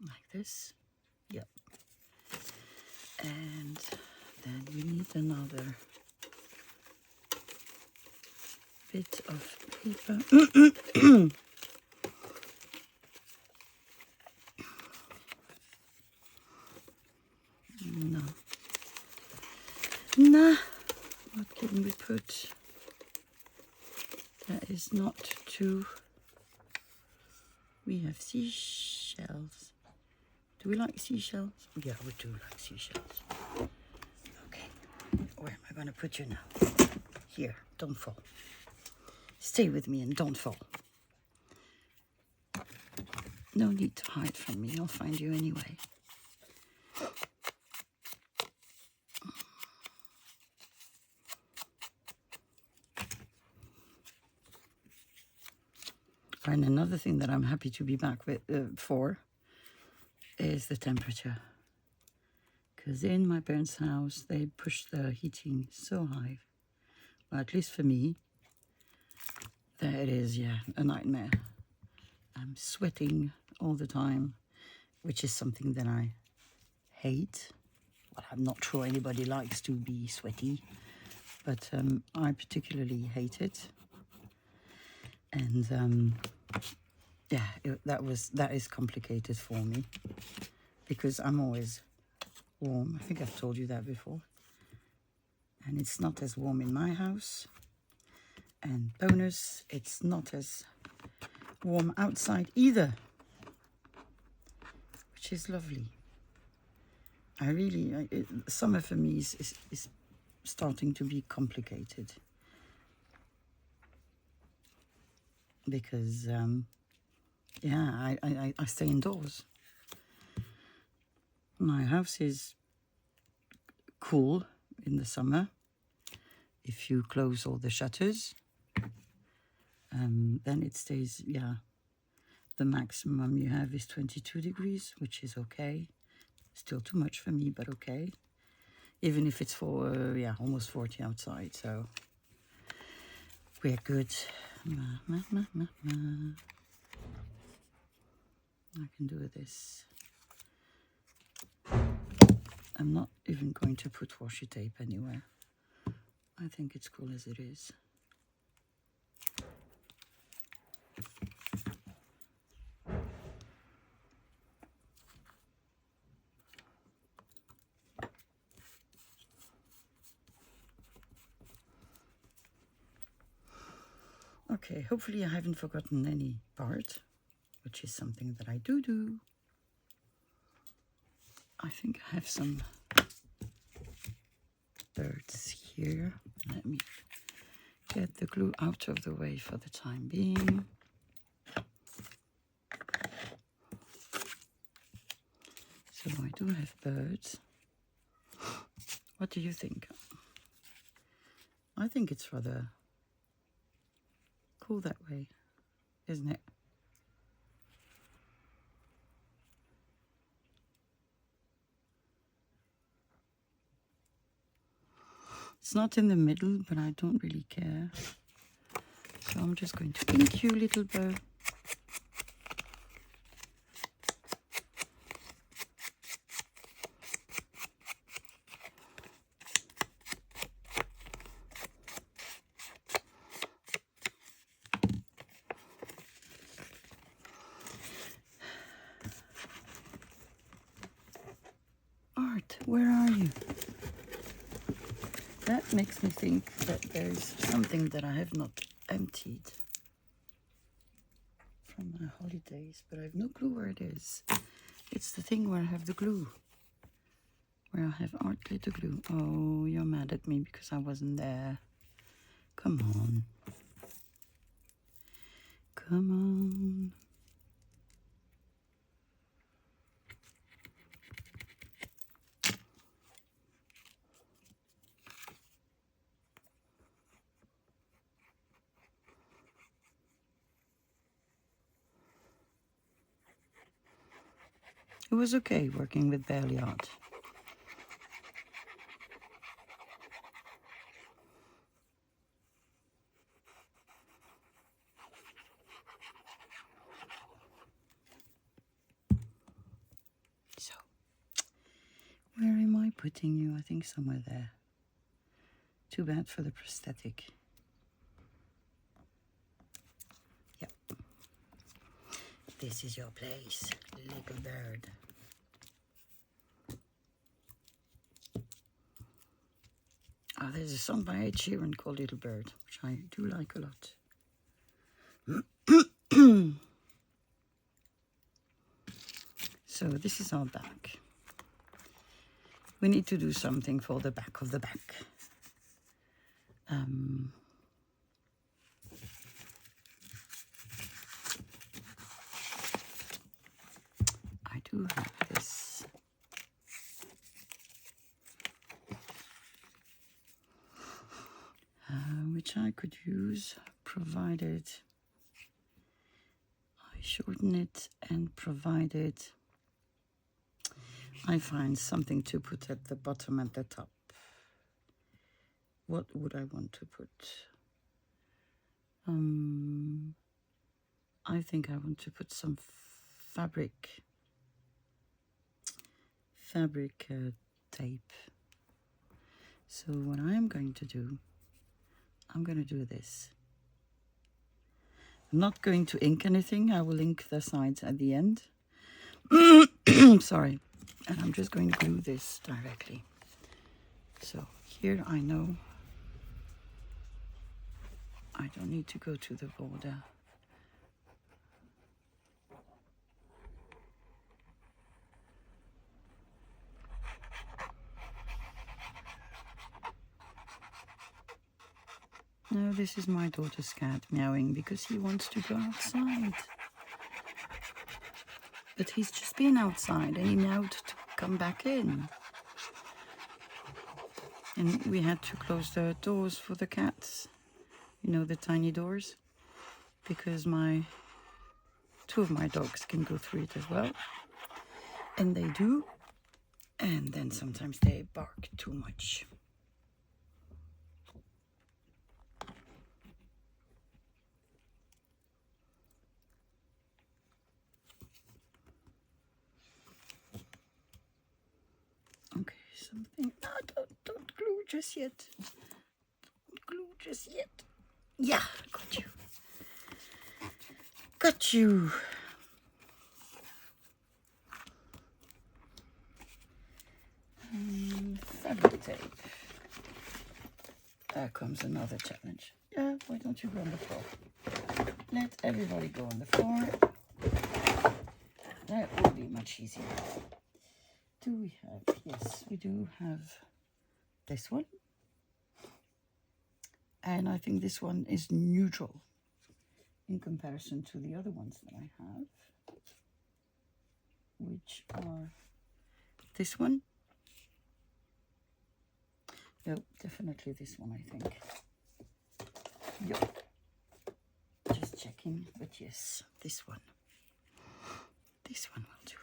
Like this. Yep. And then we need another bit of paper. No. Nah. What can we put? That is not too... We have seashells. Do we like seashells? Yeah, we do like seashells. Okay. Where am I going to put you now? Here. Don't fall. Stay with me and don't fall. No need to hide from me. I'll find you anyway. And another thing that I'm happy to be back with for is the temperature. Because in my parents' house, they push the heating so high. Well, at least for me, that it is, yeah, a nightmare. I'm sweating all the time, which is something that I hate. Well, I'm not sure anybody likes to be sweaty, but I particularly hate it. And yeah, that is complicated for me because I'm always warm. I think I've told you that before. And it's not as warm in my house. And bonus, it's not as warm outside either, which is lovely. I really, summer for me is starting to be complicated. Because, yeah, I stay indoors. My house is cool in the summer if you close all the shutters. Then it stays, yeah, the maximum you have is 22 degrees, which is okay. Still too much for me, but okay. Even if it's for, yeah, almost 40 outside, so we're good. I can do this. I'm not even going to put washi tape anywhere. I think it's cool as it is. Okay, hopefully I haven't forgotten any part, which is something that I do. I think I have some birds here. Let me get the glue out of the way for the time being. So I do have birds. What do you think? I think it's rather cool that way, isn't it? It's not in the middle, but I don't really care. So I'm just going to ink you, little bird. Art, where are you? That makes me think that there's something that I have not emptied from my holidays, but I have no clue where it is. It's the thing where I have the glue, where I have art glitter glue. Oh, you're mad at me because I wasn't there. Come on. Come on. It was okay working with barely art. So, where am I putting you? I think somewhere there. Too bad for the prosthetic. Yep. This is your place, little bird. Oh, there's a song by Ed Sheeran called Little Bird, which I do like a lot. So this is our back. We need to do something for the back of the back. I do have this. Which I could use, provided I shorten it and provided I find something to put at the bottom and the top. What would I want to put? I think I want to put some fabric tape. So what I'm going to do, I'm going to do this. I'm not going to ink anything. I will ink the sides at the end. Sorry. And I'm just going to glue this directly. So here I know I don't need to go to the border. No, this is my daughter's cat meowing because he wants to go outside. But he's just been outside and he meowed to come back in. And we had to close the doors for the cats. You know, the tiny doors. Because two of my dogs can go through it as well. And they do. And then sometimes they bark too much. Okay, something. No, don't glue just yet. Don't glue just yet. Yeah, got you. Got you. Fabric tape. There comes another challenge. Yeah, why don't you go on the floor? let everybody go on the floor. That will be much easier. Do we have, yes, we do have this one. And I think this one is neutral in comparison to the other ones that I have, which are this one. No, definitely this one, I think. Yep. Just checking, but yes, this one. This one will do.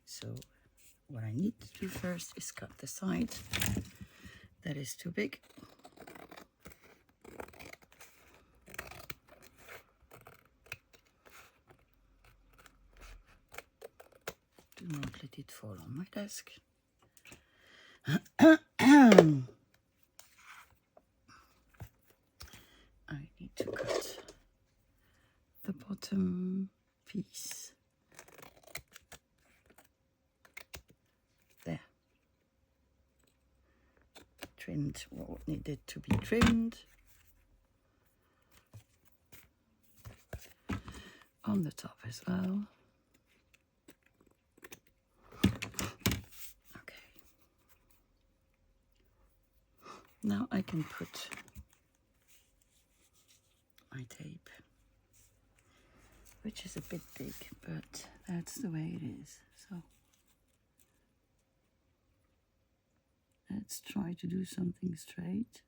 So what I need to do first is cut the side that is too big. Do not let it fall on my desk. I need to cut the bottom piece. There. Trimmed what needed to be trimmed. On the top as well. Okay. Now I can put my tape, which is a bit big, but that's the way it is. So let's try to do something straight.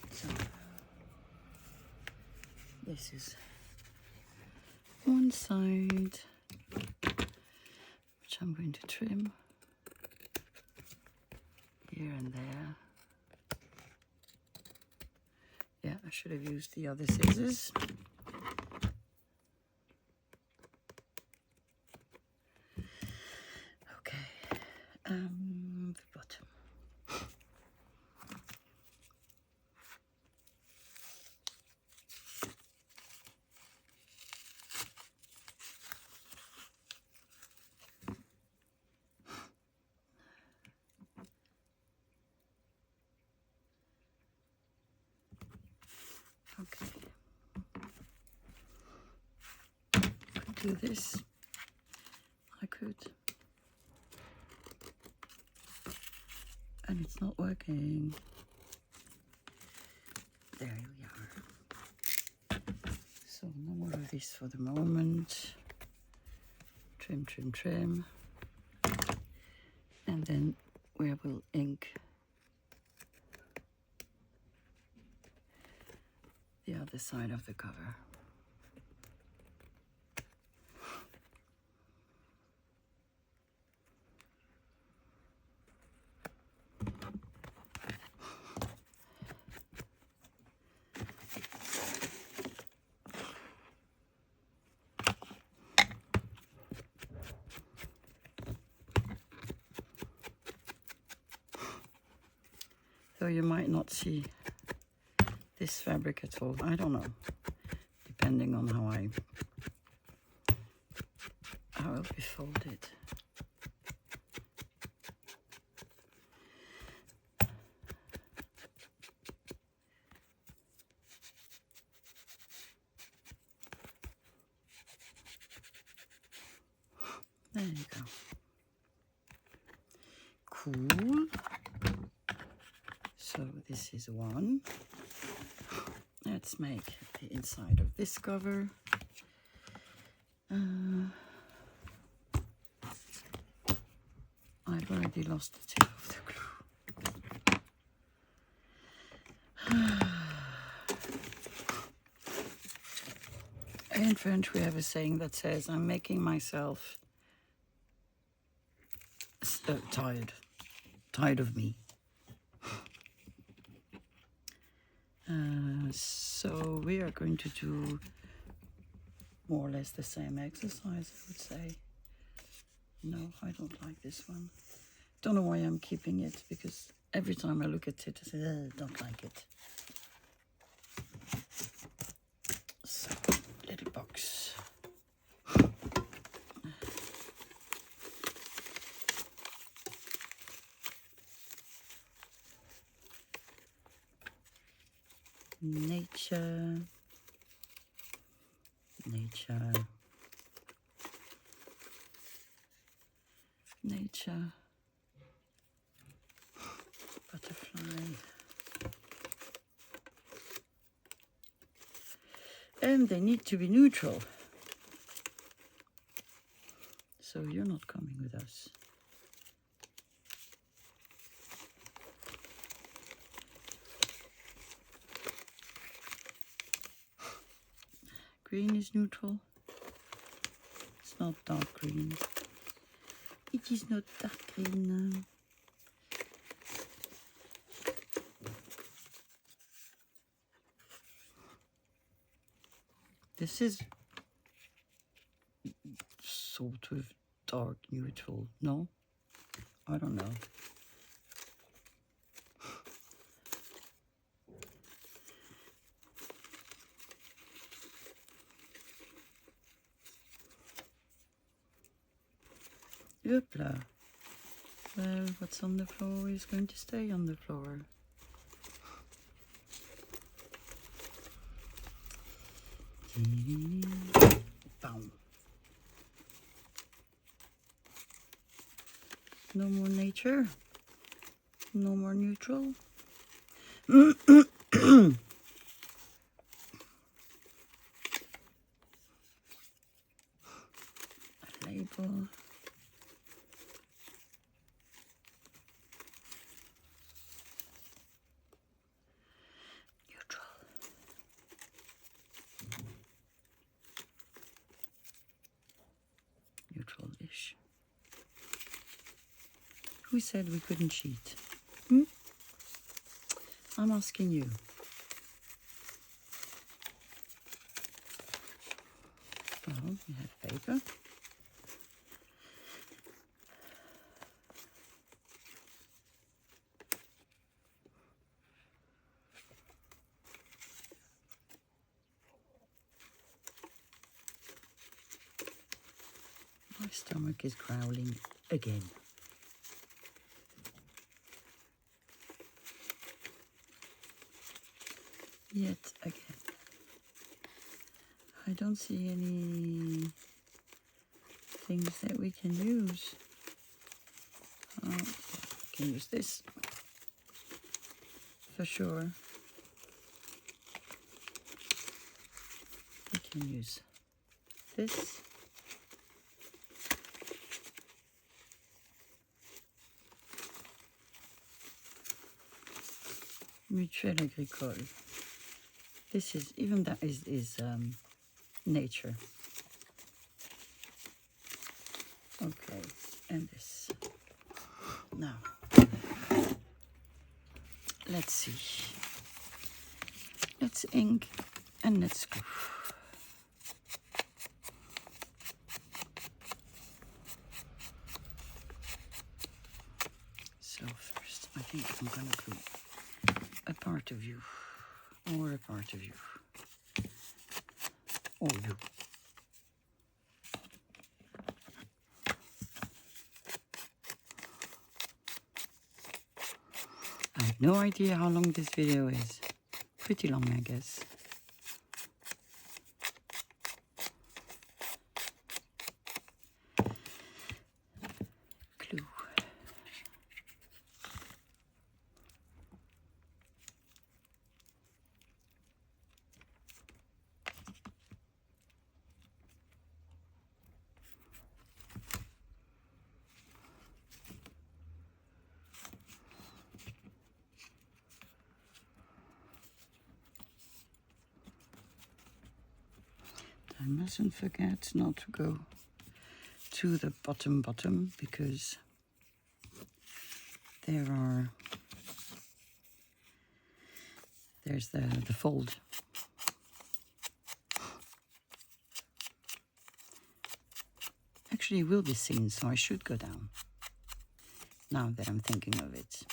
So this is one side, which I'm going to trim here and there. Yeah, I should have used the other scissors. Okay, the bottom. Okay. Could do this. I could. And it's not working. There we are. So no more of this for the moment. Trim, trim, trim. And then we will ink the other side of the cover. Though you might not see this fabric at all. I don't know, depending on how it will be folded. There you go. Cool. So this is one. Let's make the inside of this cover. I've already lost the tip of the glue. In French we have a saying that says, I'm making myself tired of me. So we are going to do more or less the same exercise, I would say. No, I don't like this one. Don't know why I'm keeping it, because every time I look at it, I say, don't like it. So, little box. Nature. Nature. Nature. Butterfly. And they need to be neutral. So you're not coming with us. Green is neutral. It's not dark green. It is not dark green. This is sort of dark neutral. No? I don't know. Hoopla. Well, what's on the floor is going to stay on the floor. Boom. No more nature. No more neutral. A label. Neutral-ish. Who said we couldn't cheat? I'm asking you. Well, we have paper. My stomach is growling again. Yet again. I don't see any things that we can use. We can use this for sure. We can use this. Mutuelle agricole. This is, even that is nature. Okay, and this. Now, let's see. Let's ink and let's glue. So first, I think I'm gonna glue a part of you, or a part of you, or you. I have no idea how long this video is. Pretty long, I guess. Glue. I mustn't forget not to go to the bottom because there's the fold. actually will be seen, so I should go down, now that I'm thinking of it.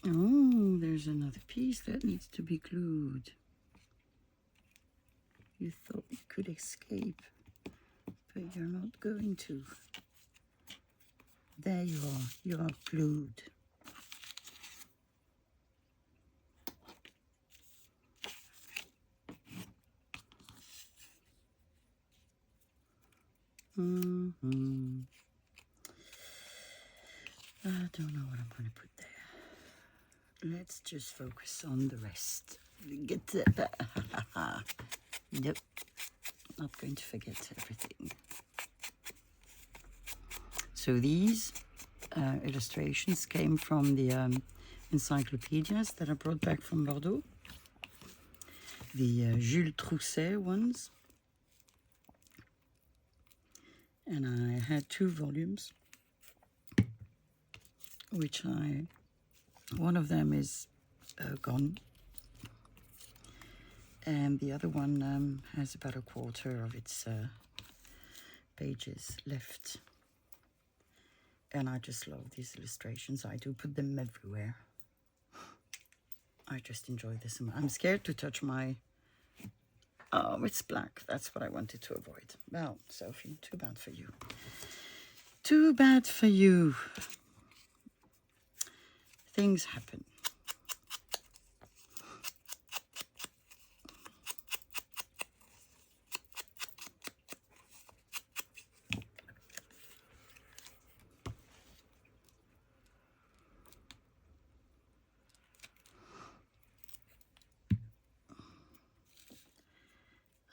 Oh, there's another piece that needs to be glued. You thought you could escape, but you're not going to. There you are glued. I don't know what I'm going to put there. Let's just focus on the rest. Get that. Nope. Not going to forget everything. So these illustrations came from the encyclopedias that I brought back from Bordeaux. The Jules Trousset ones. And I had 2 volumes, which one of them is gone. And the other one has about a quarter of its pages left. And I just love these illustrations. I do put them everywhere. I just enjoy this. I'm scared to touch my... Oh, it's black. That's what I wanted to avoid. Well, Sophie, too bad for you. Too bad for you. Things happen.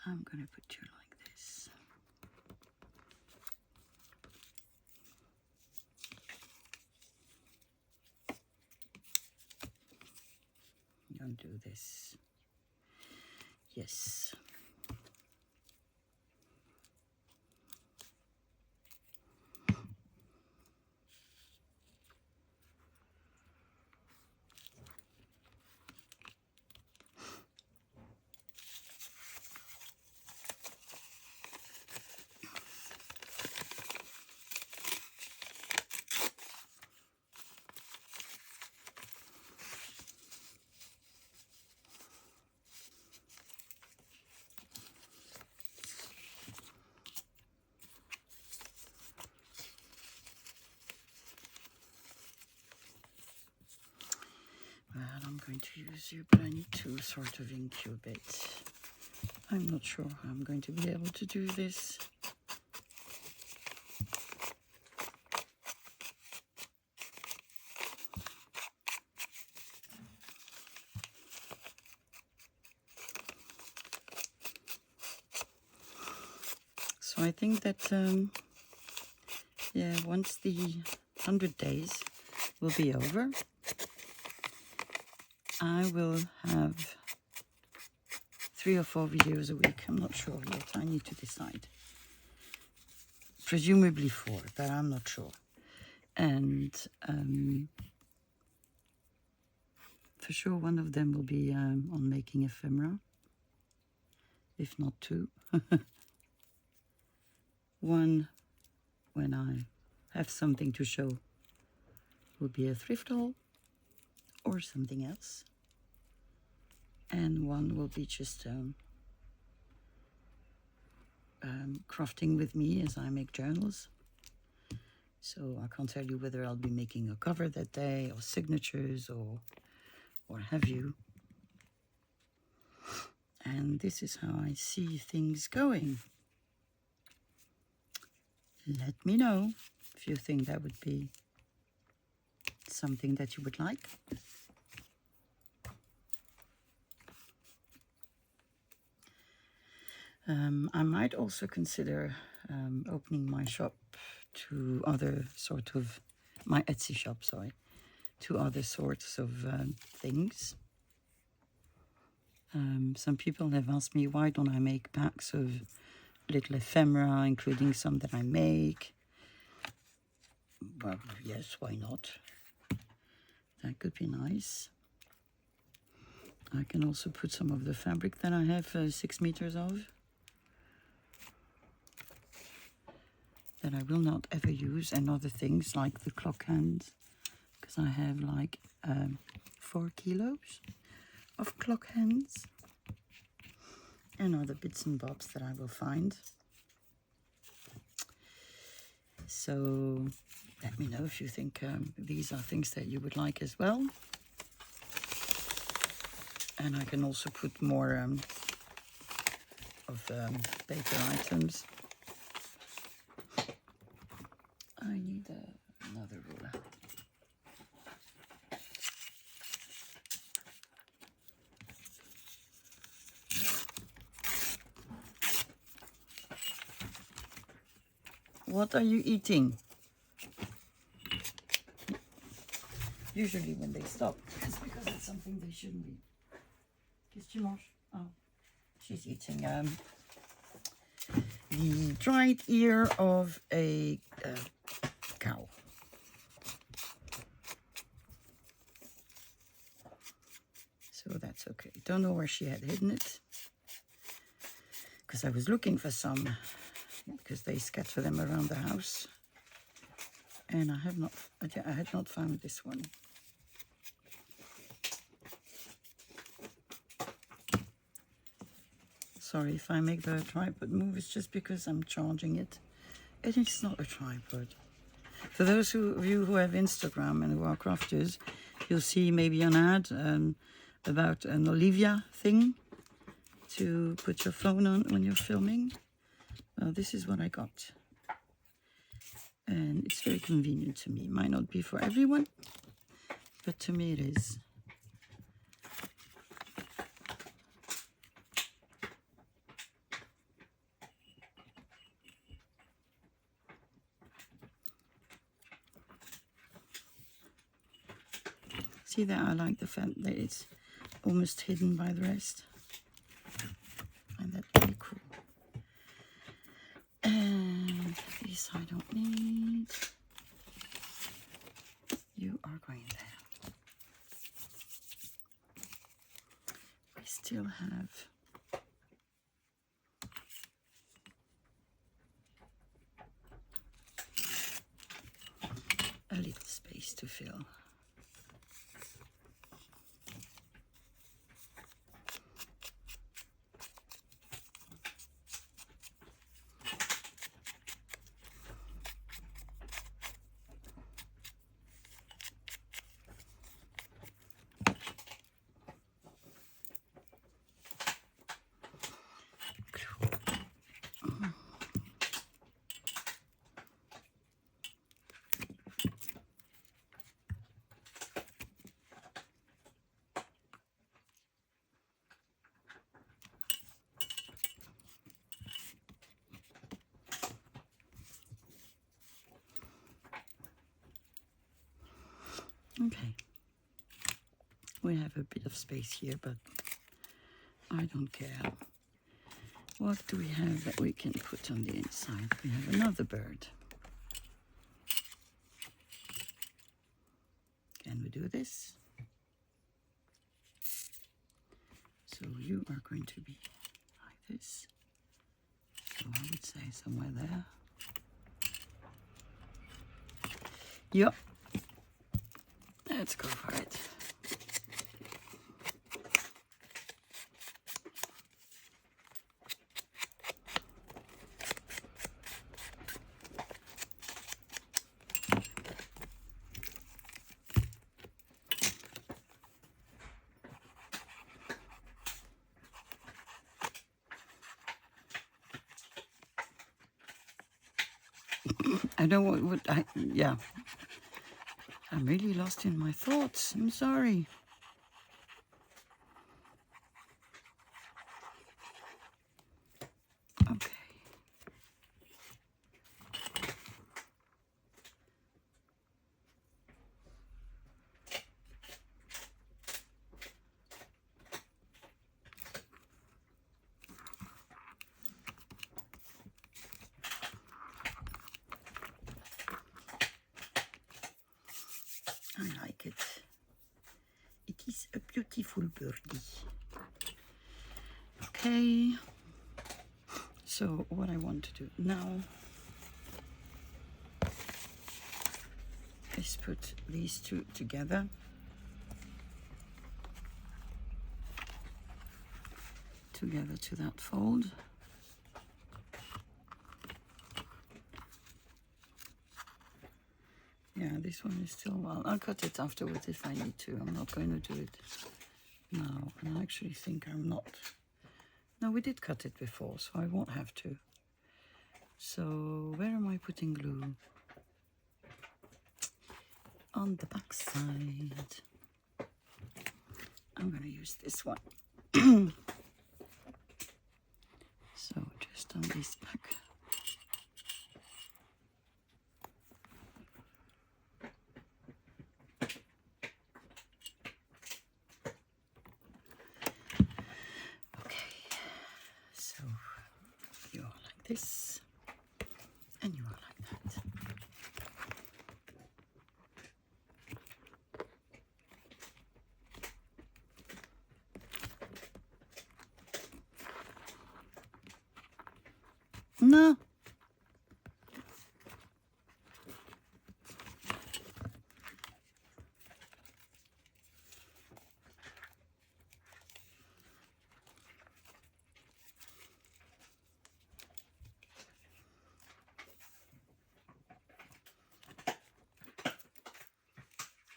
I'm going to put you like this. Don't do this. Yes. Well, I'm going to use you, but I need to sort of incubate it. I'm not sure how I'm going to be able to do this. So I think that Yeah, once the 100 days will be over, I will have 3 or 4 videos a week. I'm not sure yet. I need to decide. Presumably 4, but I'm not sure. And for sure one of them will be on making ephemera, if not 2. One, when I have something to show, will be a thrift haul or something else. And one will be just crafting with me as I make journals. So I can't tell you whether I'll be making a cover that day or signatures or have you. And this is how I see things going. Let me know if you think that would be something that you would like. I might also consider opening my shop to other sort of, my Etsy shop, sorry, to other sorts of things. Some people have asked me, why don't I make packs of little ephemera, including some that I make? Well, yes, why not? That could be nice. I can also put some of the fabric that I have 6 meters of, that I will not ever use, and other things like the clock hands, because I have like 4 kilos of clock hands, and other bits and bobs that I will find. So let me know if you think these are things that you would like as well. And I can also put more of paper items. I need another ruler. What are you eating? Usually when they stop, it's because it's something they shouldn't be. Qu'est-ce que tu manges? Oh, she's eating the dried ear of a cow. So that's okay. Don't know where she had hidden it, because I was looking for some, because they scatter them around the house, and I had not found this one. Sorry if I make the tripod move, it's just because I'm charging it. And it's not a tripod. For those of you who have Instagram and who are crafters, you'll see maybe an ad about an Olivia thing to put your phone on when you're filming. Well, this is what I got. And it's very convenient to me. Might not be for everyone, but to me it is. See that I like the fact that it's almost hidden by the rest. I find that really cool. And this I don't need. You are going there. We still have a little space to fill. Okay. We have a bit of space here, but I don't care. What do we have that we can put on the inside? We have another bird. Can we do this? So you are going to be like this. So I would say somewhere there. Yep. Let's go for it. I don't know what I, yeah. I'm really lost in my thoughts. I'm sorry. Okay. I like it. It is a beautiful birdie. Okay. So what I want to do now is put these two together. Together to that fold. Yeah, this one is still, well, I'll cut it afterwards if I need to. I'm not going to do it now. And I actually think I'm not. No, we did cut it before, so I won't have to. So where am I putting glue? On the back side. I'm going to use this one. So just on this back. So you are like this, and you are like that. No.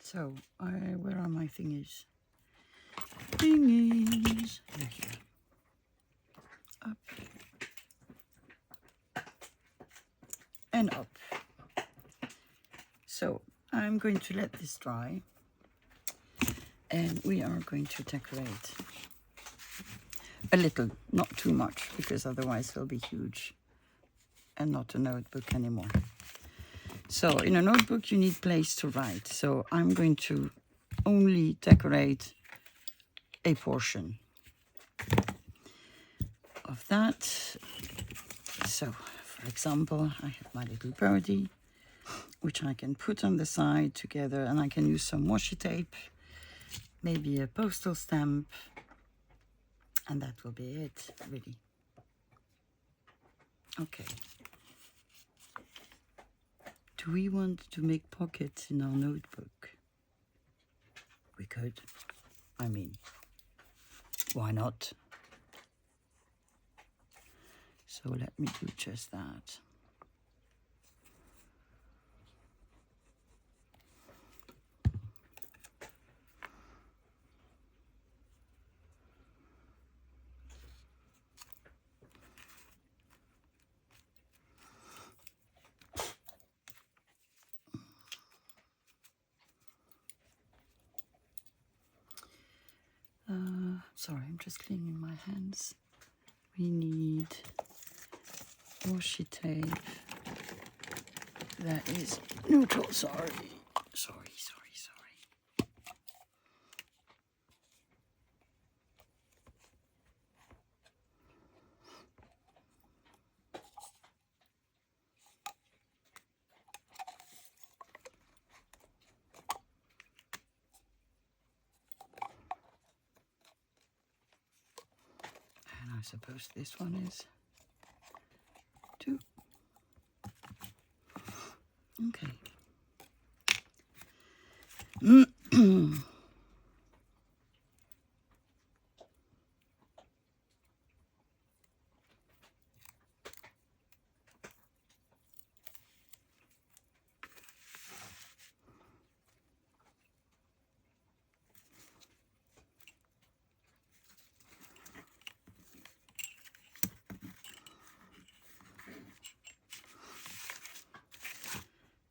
So, where are my thingies? Thingies. They're here. Up. And up. So, I'm going to let this dry. And we are going to decorate. A little, not too much, because otherwise it'll be huge. And not a notebook anymore. So in a notebook you need place to write. So I'm going to only decorate a portion of that. So for example, I have my little birdie, which I can put on the side together, and I can use some washi tape, maybe a postal stamp, and that will be it, really. Okay. Do we want to make pockets in our notebook? We could. I mean, why not? So let me do just that. Sorry, I'm just cleaning my hands. We need washi tape that is neutral. Sorry. suppose this one is too. Okay.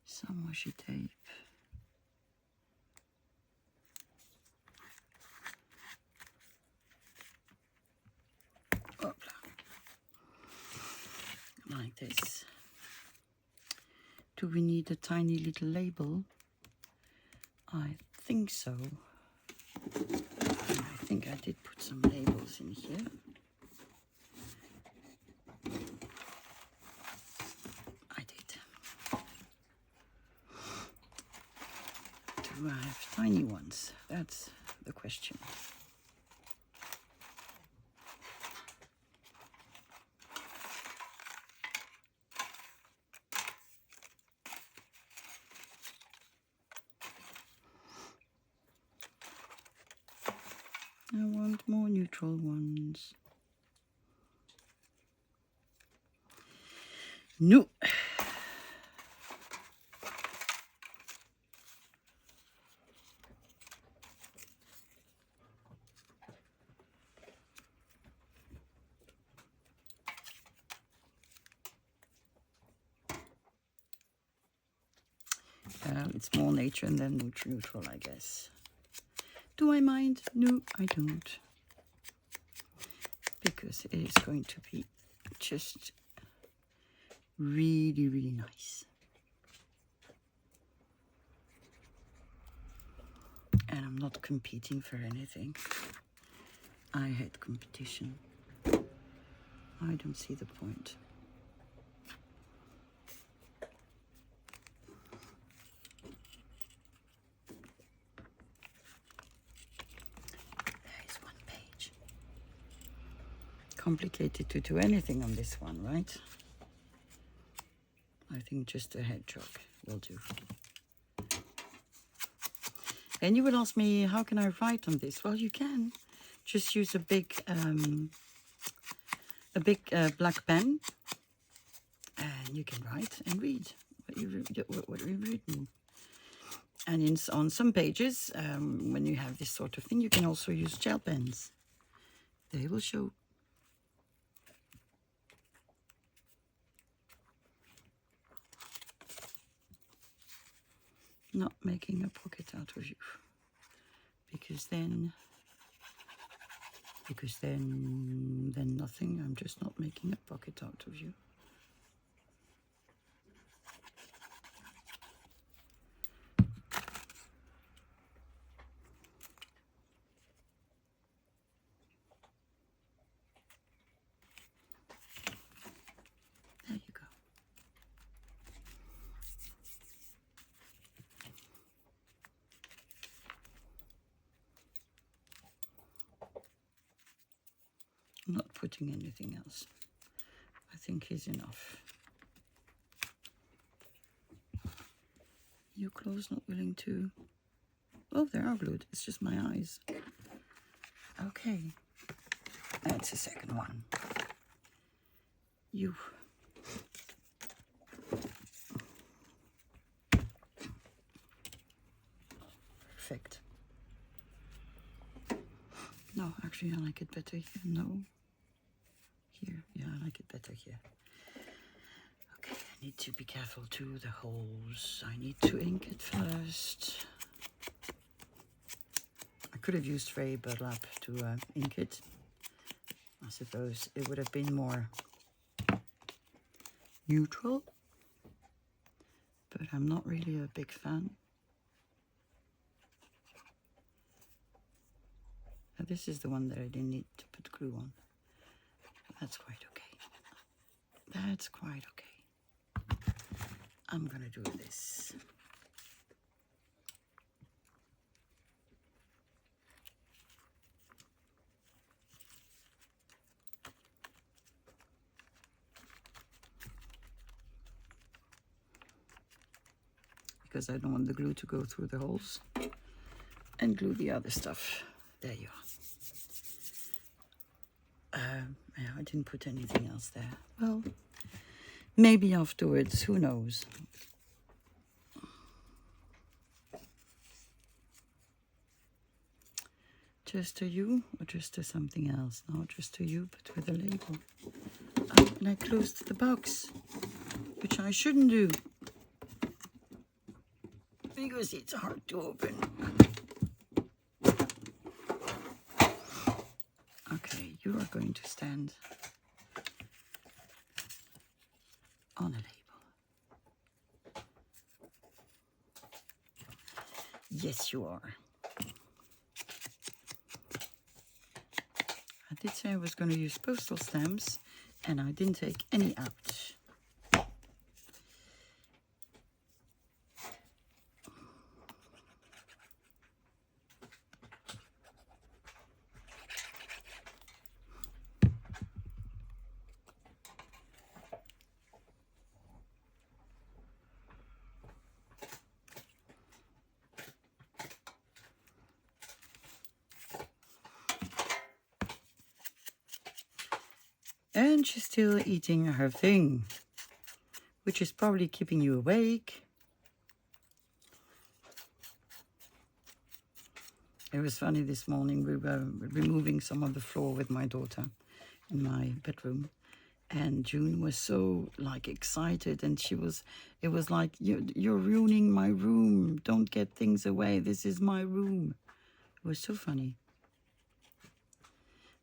Some washi tape. Like this. Do we need a tiny little label? I think so. I think I did put some labels in here. I did. Do I have tiny ones? That's the question. I want more neutral ones. No. It's more nature and then neutral, I guess. Do I mind? No, I don't. Because it is going to be just really, really nice. And I'm not competing for anything. I hate competition. I don't see the point. There is one page. Complicated to do anything on this one, right? I think just a hedgehog will do. And you would ask me, how can I write on this? Well, you can just use a big black pen, and you can write and read what you've written. And on some pages, when you have this sort of thing, you can also use gel pens. They will show. Not making a pocket out of you, because then nothing. I'm just not making a pocket out of you. There you go. I'm not putting anything else. I think is enough. Your claws not willing to... Oh, they are glued. It's just my eyes. Okay. That's the second one. You. Perfect. No, actually I like it better here. No. Here. Yeah, I like it better here. Okay, I need to be careful too, the holes. I need to ink it first. I could have used Ray Burlap to ink it. I suppose it would have been more neutral, but I'm not really a big fan. Now, this is the one that I didn't need to put glue on. That's quite okay. That's quite okay. I'm gonna do this. because I don't want the glue to go through the holes. And glue the other stuff. There you are. Yeah, I didn't put anything else there. Well, maybe afterwards, who knows. Just to you or just to something else? No, just to you, but with a label. Oh, and I closed the box, which I shouldn't do because it's hard to open. Okay, you are going to stand on a label. Yes, you are. I did say I was going to use postal stamps, and I didn't take any out. And she's still eating her thing, which is probably keeping you awake. It was funny this morning, we were removing some of the floor with my daughter in my bedroom. And June was so like excited, and it was like, you're ruining my room. Don't get things away. This is my room. It was so funny.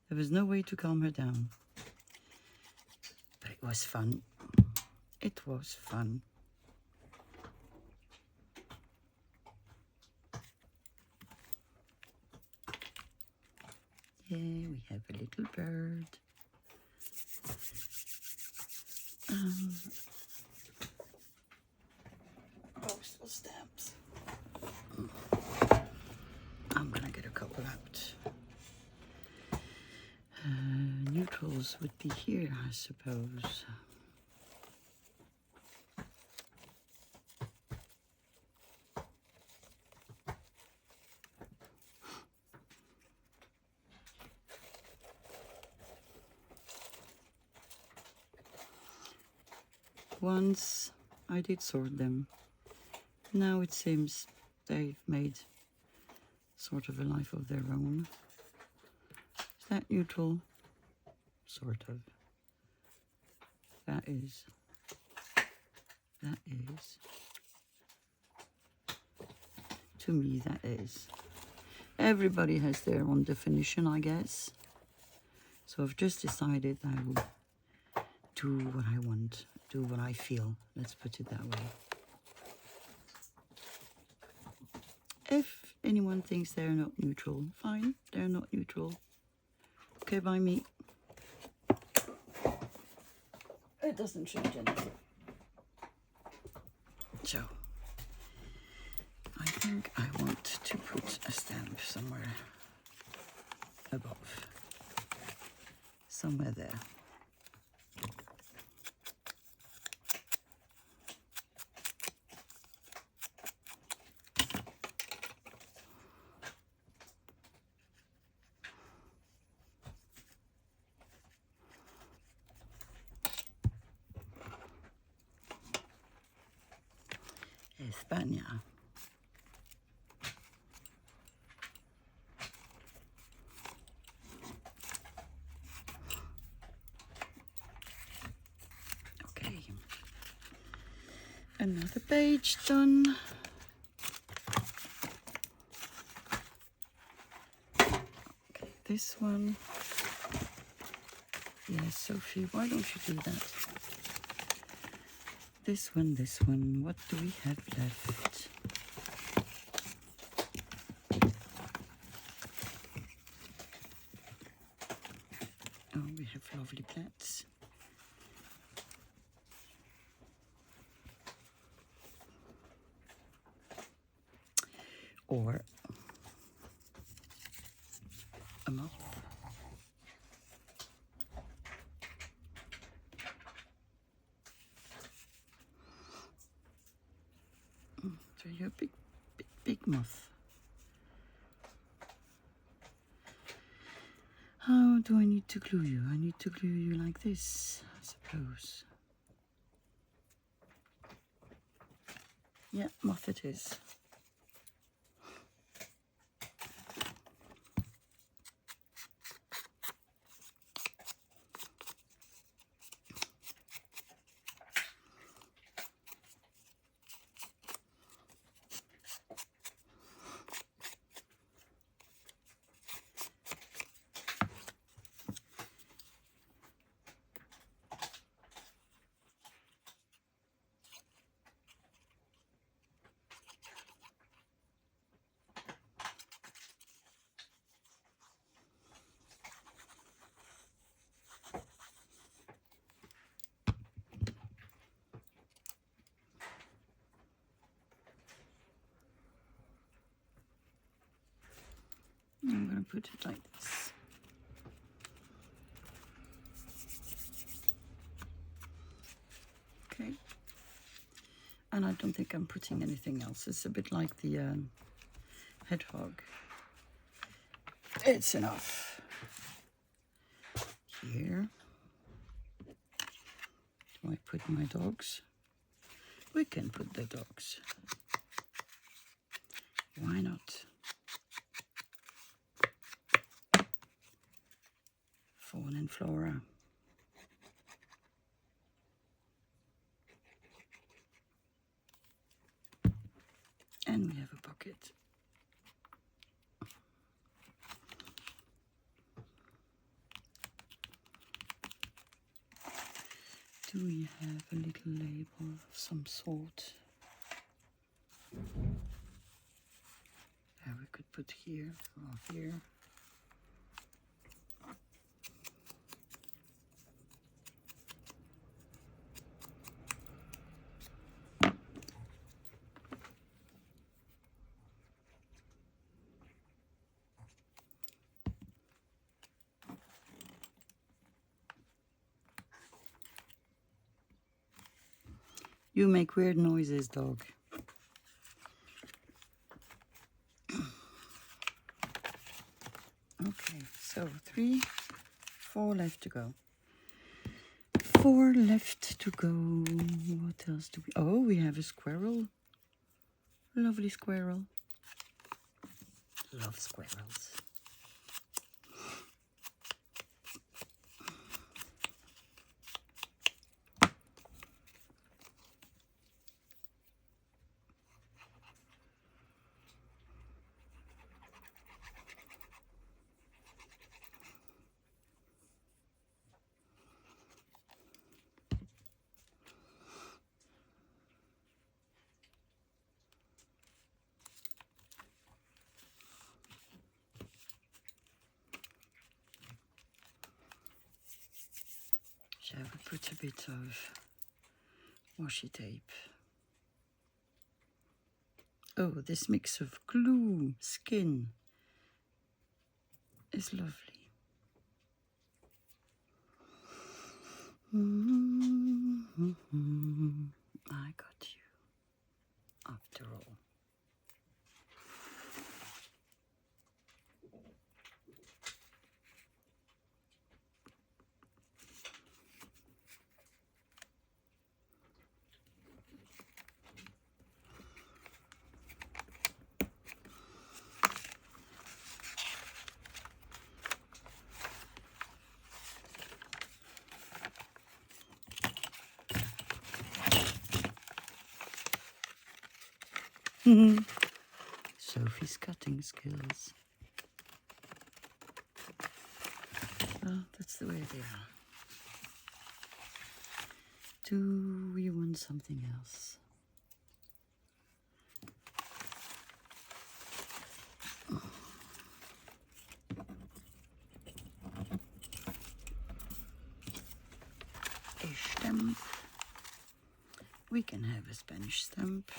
There was no way to calm her down. But it was fun. It was fun. Yeah, we have a little bird. Postal stamps. I'm gonna get a couple out. Neutrals would be here, I suppose. Once I did sort them. Now it seems they've made sort of a life of their own. Is that neutral? Sort of. That is. That is. To me, that is. Everybody has their own definition, I guess. So I've just decided I will do what I want, do what I feel. Let's put it that way. If anyone thinks they're not neutral, fine, they're not neutral. Okay by me. It doesn't change anything. So, I think I want to put a stamp somewhere above. Somewhere there. España. Okay. Another page done. Okay, this one. Yes, Sophie, why don't you do that? This one, what do we have left? Oh, we have lovely plants. Or a moth. after you. Big, big, big moth. How do I need to glue you? I need to glue you like this, I suppose. Yeah, moth it is. I'm going to put it like this. Okay. And I don't think I'm putting anything else. It's a bit like the hedgehog. It's enough. Here. Do I put my dogs? We can put the dogs. Why not? Fauna and flora. And we have a pocket. Do we have a little label of some sort? That we could put here or here. You make weird noises, dog. Okay, so 3, 4 left to go. 4 left to go. What else do we... Oh, we have a squirrel. Lovely squirrel. Love squirrels. Shall we put a bit of washi tape? Oh, this mix of glue, skin is lovely. I got you, after all. Sophie's cutting skills. Well, that's the way they are. Do we want something else? A stamp. We can have a Spanish stamp.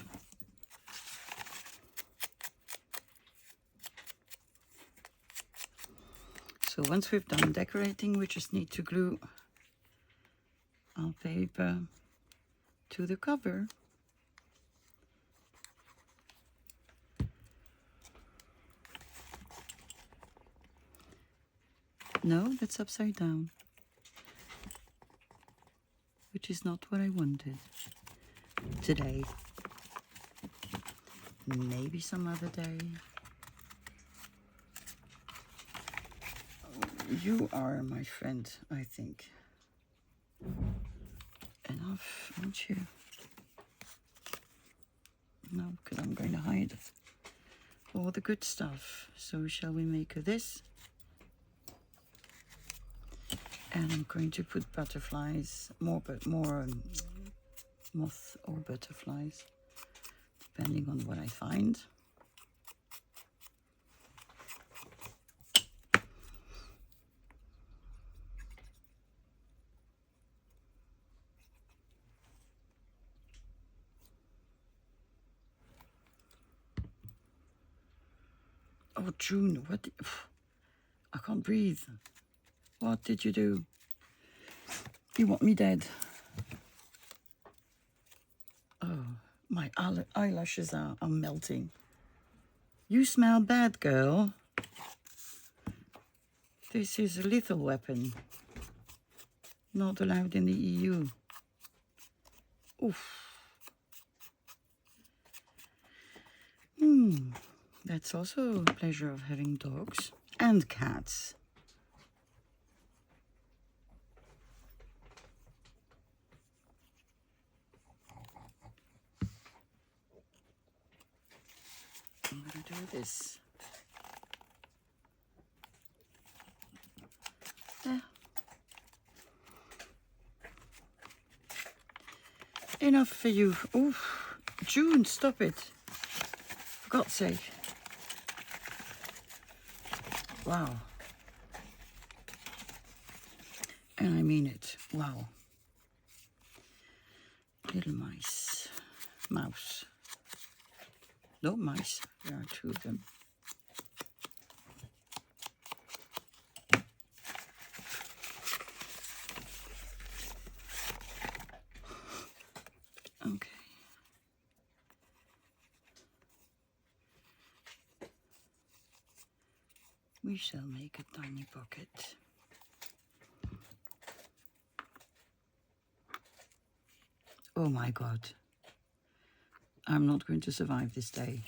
So once we've done decorating, we just need to glue our paper to the cover. No, that's upside down. Which is not what I wanted today. Maybe some other day. You are my friend, I think. Enough, aren't you? No, because I'm going to hide all the good stuff. So shall we make this? And I'm going to put butterflies, more moth or butterflies, depending on what I find. Oh, June, what? I can't breathe. What did you do? You want me dead? Oh, my eyelashes are melting. You smell bad, girl. This is a lethal weapon. Not allowed in the EU. Oof. That's also a pleasure of having dogs and cats. I'm going to do this. There. Enough for you. Oof. June, stop it. For God's sake. Wow. And I mean it. Wow. Little mice. Mouse. No mice. There are two of them. Okay. We shall make a tiny pocket. Oh my God. I'm not going to survive this day.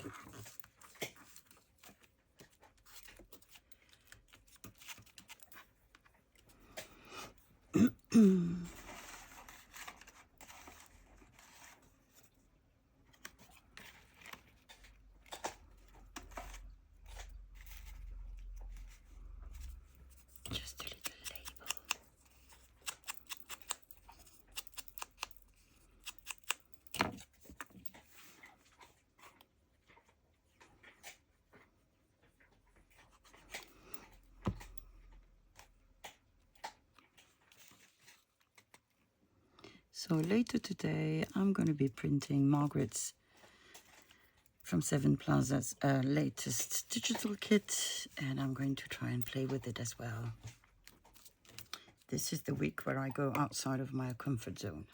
Just a little label. So later today, I'm going to be printing Margaret's from Seven Plaza's latest digital kit, and I'm going to try and play with it as well. This is the week where I go outside of my comfort zone.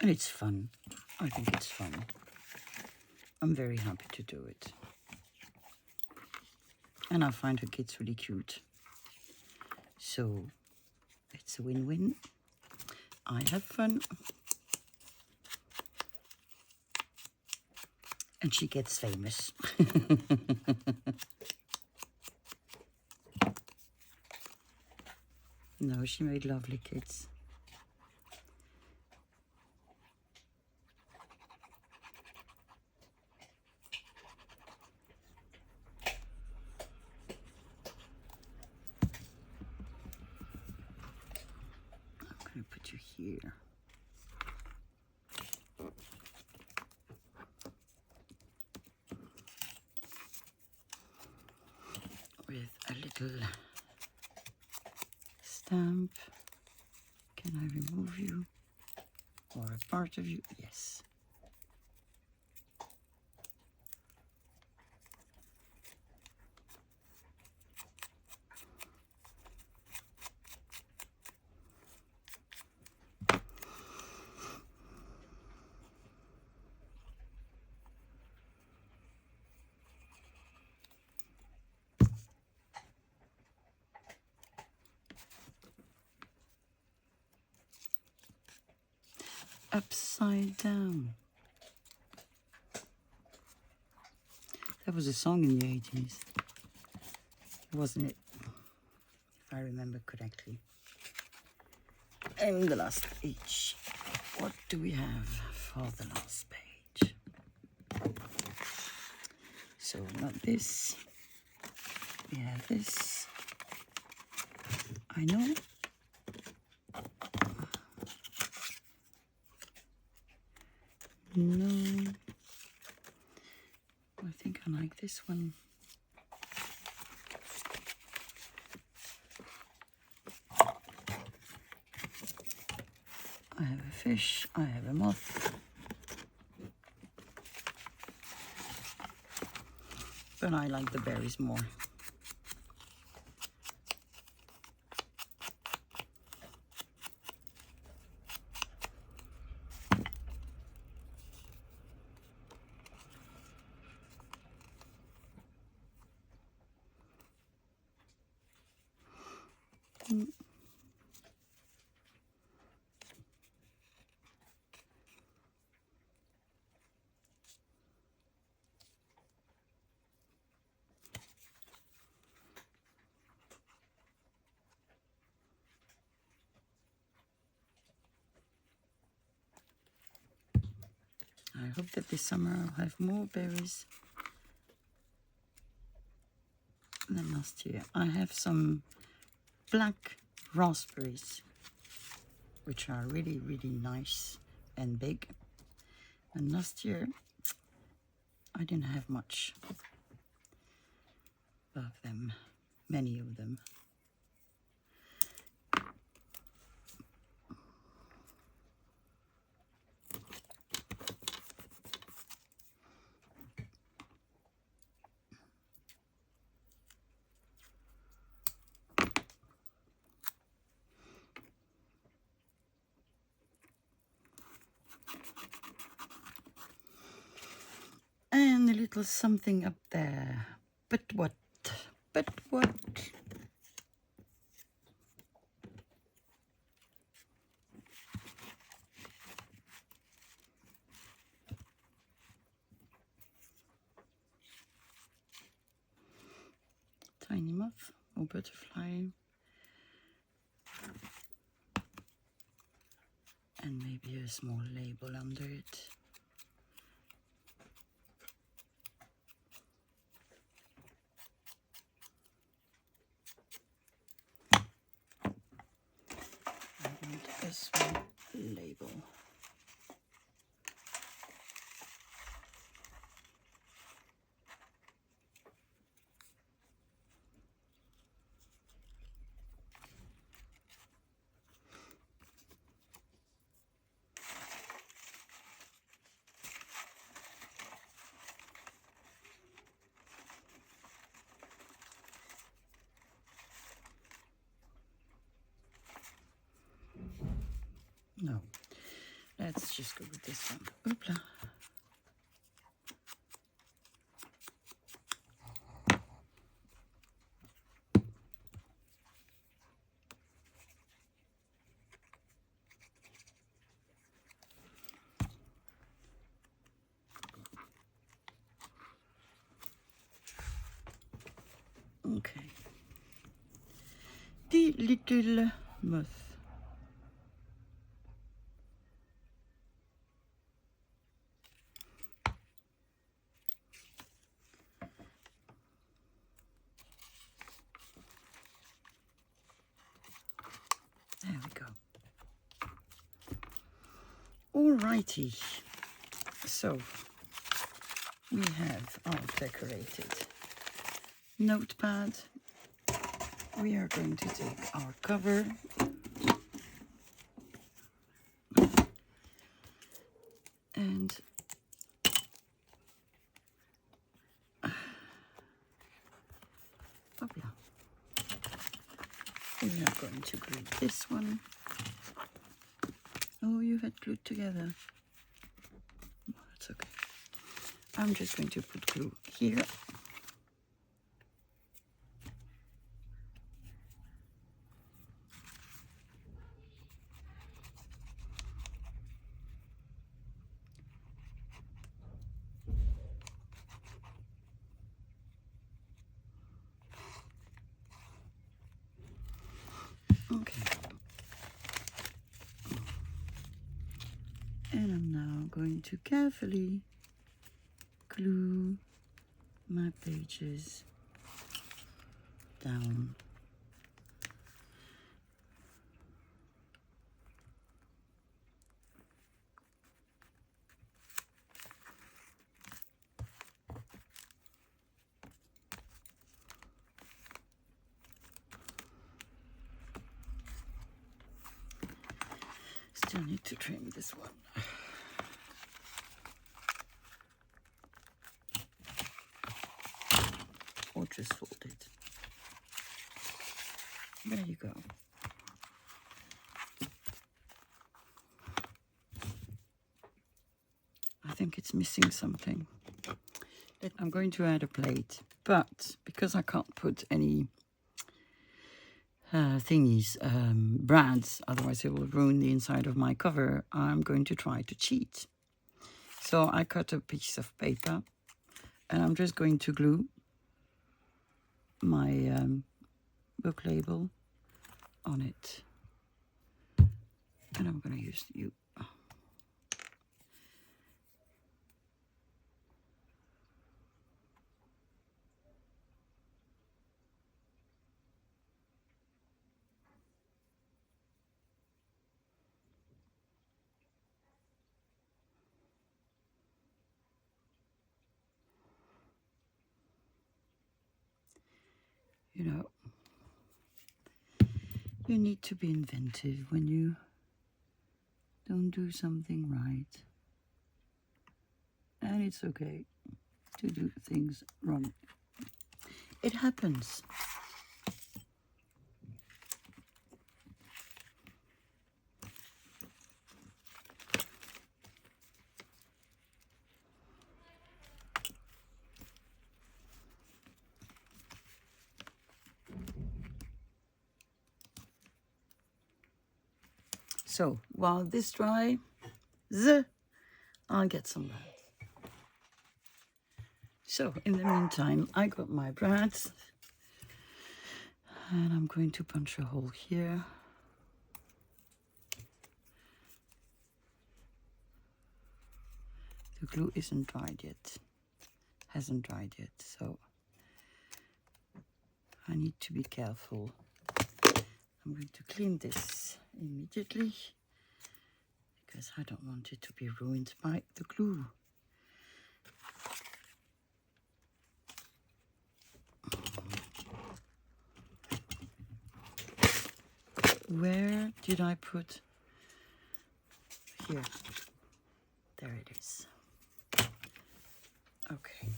And it's fun. I think it's fun. I'm very happy to do it. And I find her kids really cute. So it's a win-win. I have fun. And she gets famous. No, she made lovely kids. I'm going to put you here. With a little stamp. Can I remove you? Or a part of you? Yes. upside down. That was a song in the 80s, wasn't it? If I remember correctly. And the last page. What do we have for the last page? So not this. We have this. I know. No. I think I like this one. I have a fish, I have a moth. But I like the berries more. I hope that this summer I'll have more berries than last year. I have some black raspberries, which are really, really nice and big. And last year I didn't have much of them, many of them. And a little something up there. But what? But what? Tiny moth or butterfly. And maybe a small label under it. A small label. No, let's just go with this one. Oopla. Okay. The little moth. There we go. Alrighty. So we have our decorated notepad. We are going to take our cover and we are going to glue this one. Oh, you had glued together. Oh, that's okay. I'm just going to put glue here. going to carefully glue my pages down. Still need to trim this one. Or just fold it. There you go. I think it's missing something. I'm going to add a plate, but because I can't put any brands, otherwise it will ruin the inside of my cover, I'm going to try to cheat. So I cut a piece of paper and I'm just going to glue my book label on it. And I'm going to use you. You know, you need to be inventive when you don't do something right. And it's okay to do things wrong. It happens. So while this dries, I'll get some brads. So in the meantime, I got my brads and I'm going to punch a hole here. The glue isn't dried yet, hasn't dried yet, so I need to be careful. I'm going to clean this immediately because I don't want it to be ruined by the glue. Where did I put? Here. There it is. Okay.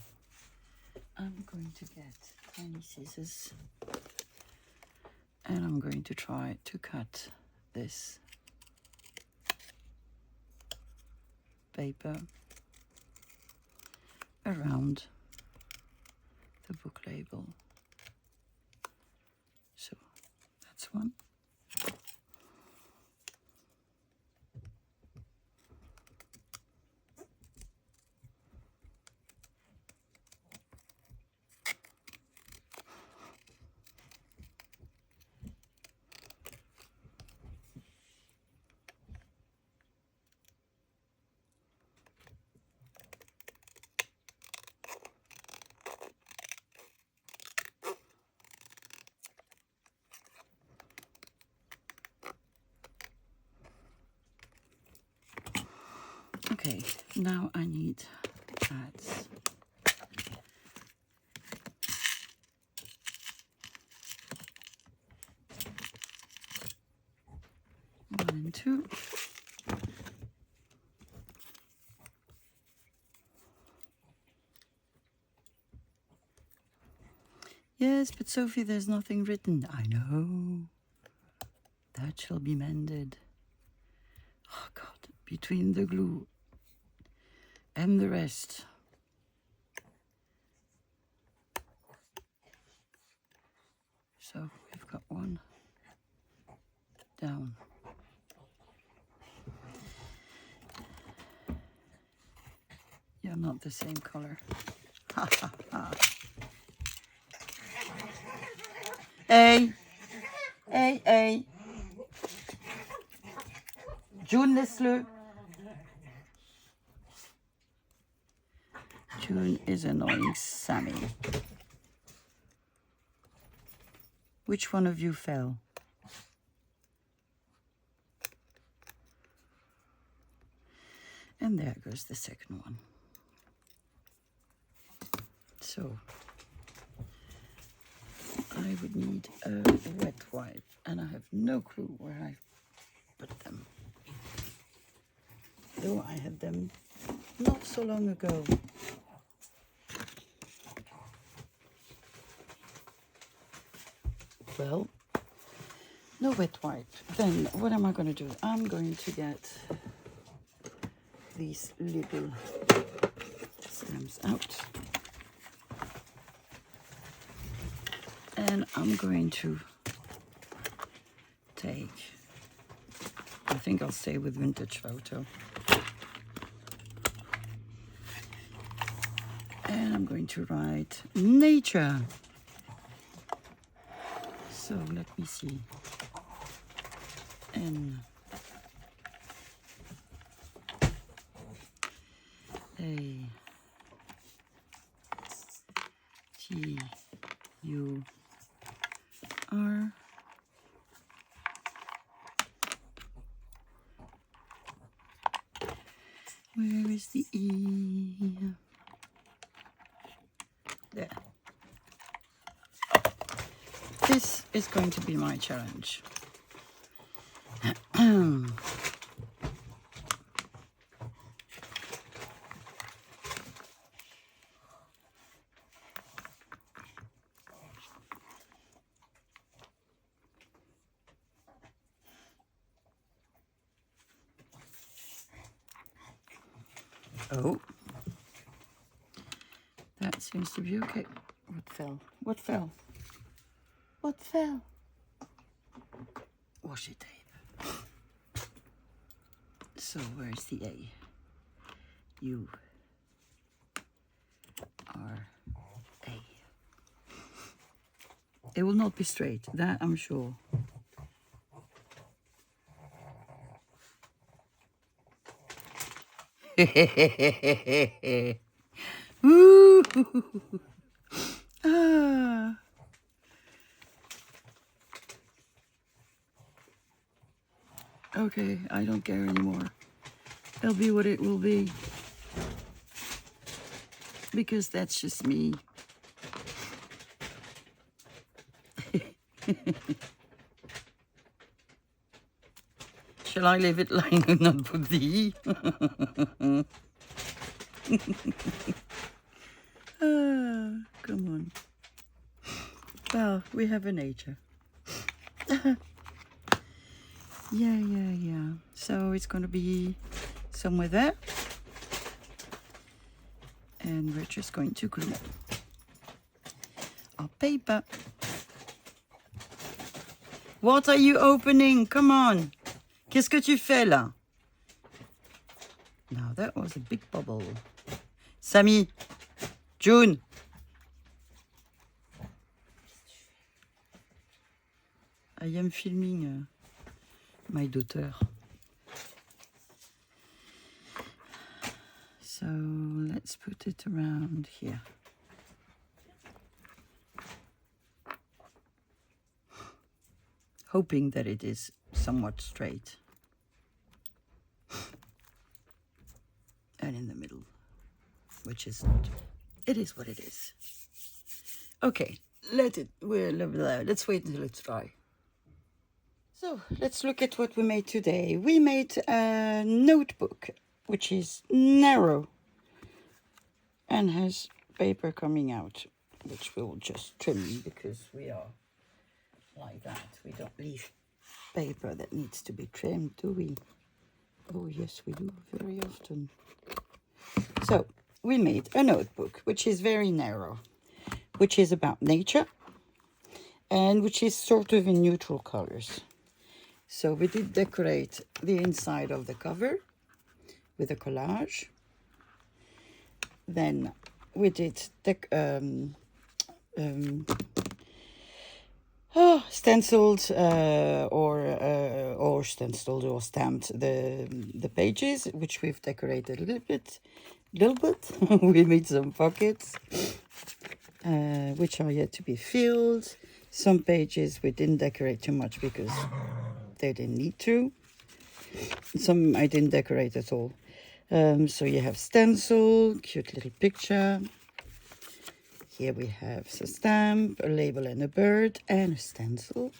I'm going to get tiny scissors and I'm going to try to cut this paper around the book label. So that's one. Okay, now I need pads. One and two. Yes, but Sophie, there's nothing written. I know. That shall be mended. Oh God, between the glue and the rest. So we've got one down. You're not the same color. Ha ha ha. Hey, hey, hey. June, laisse-le. June is annoying Sammy. Which one of you fell? And there goes the second one. So I would need a wet wipe, and I have no clue where I put them. Though I had them not so long ago. Well, no wet wipe. Then what am I going to do? I'm going to get these little stamps out. And I'm going to take, I think I'll stay with vintage photo. And I'm going to write nature. So let me see. N A T U R Where is the E? There. This is going to be my challenge. Oh, that seems to be okay. What fell? What fell? What fell? Washi tape. So where's the A? U R A. It will not be straight, that I'm sure. Woo! Ah. Okay, I don't care anymore. It'll be what it will be. Because that's just me. Shall I leave it lying and not put the E? Come on. Well, we have a nature. Yeah. So it's going to be somewhere there. And we're just going to glue our paper. What are you opening? Come on. Qu'est-ce que tu fais là? Now that was a big bubble. Sammy, June. I am filming my daughter. So let's put it around here. Hoping that it is somewhat straight. And in the middle, which is not. It is what it is. Okay, let's wait until it's dry. So let's look at what we made today. We made a notebook, which is narrow and has paper coming out, which we'll just trim because we are like that. We don't leave paper that needs to be trimmed, do we? Oh yes, we do, very often. So we made a notebook, which is very narrow, which is about nature and which is sort of in neutral colors. So we did decorate the inside of the cover with a collage. Then we did Oh, stenciled or stenciled or stamped the pages, which we've decorated a little bit. We made some pockets, which are yet to be filled. Some pages we didn't decorate too much because they didn't need to. Some I didn't decorate at all. So you have stencil, cute little picture. Here we have a stamp, a label and a bird, and a stencil.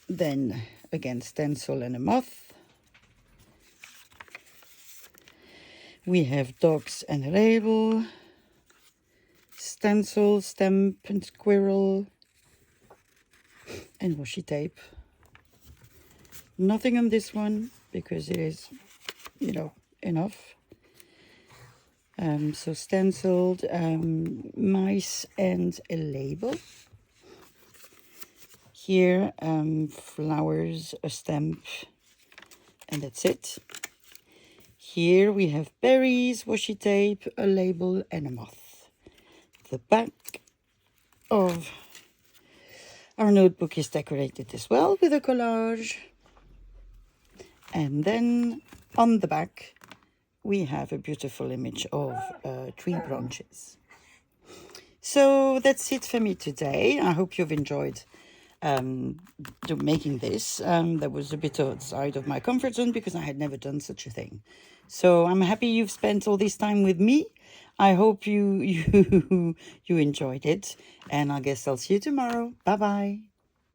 Then again stencil and a moth. We have dogs and a label, stencil, stamp and squirrel, and washi tape. Nothing on this one because it is, you know, enough. So stenciled, mice and a label. Here, flowers, a stamp, and that's it. Here we have berries, washi tape, a label, and a moth. The back of our notebook is decorated as well with a collage. And then on the back, we have a beautiful image of tree branches. So that's it for me today. I hope you've enjoyed making this. That was a bit outside of my comfort zone because I had never done such a thing. So I'm happy you've spent all this time with me. I hope you enjoyed it, and I guess I'll see you tomorrow. Bye bye.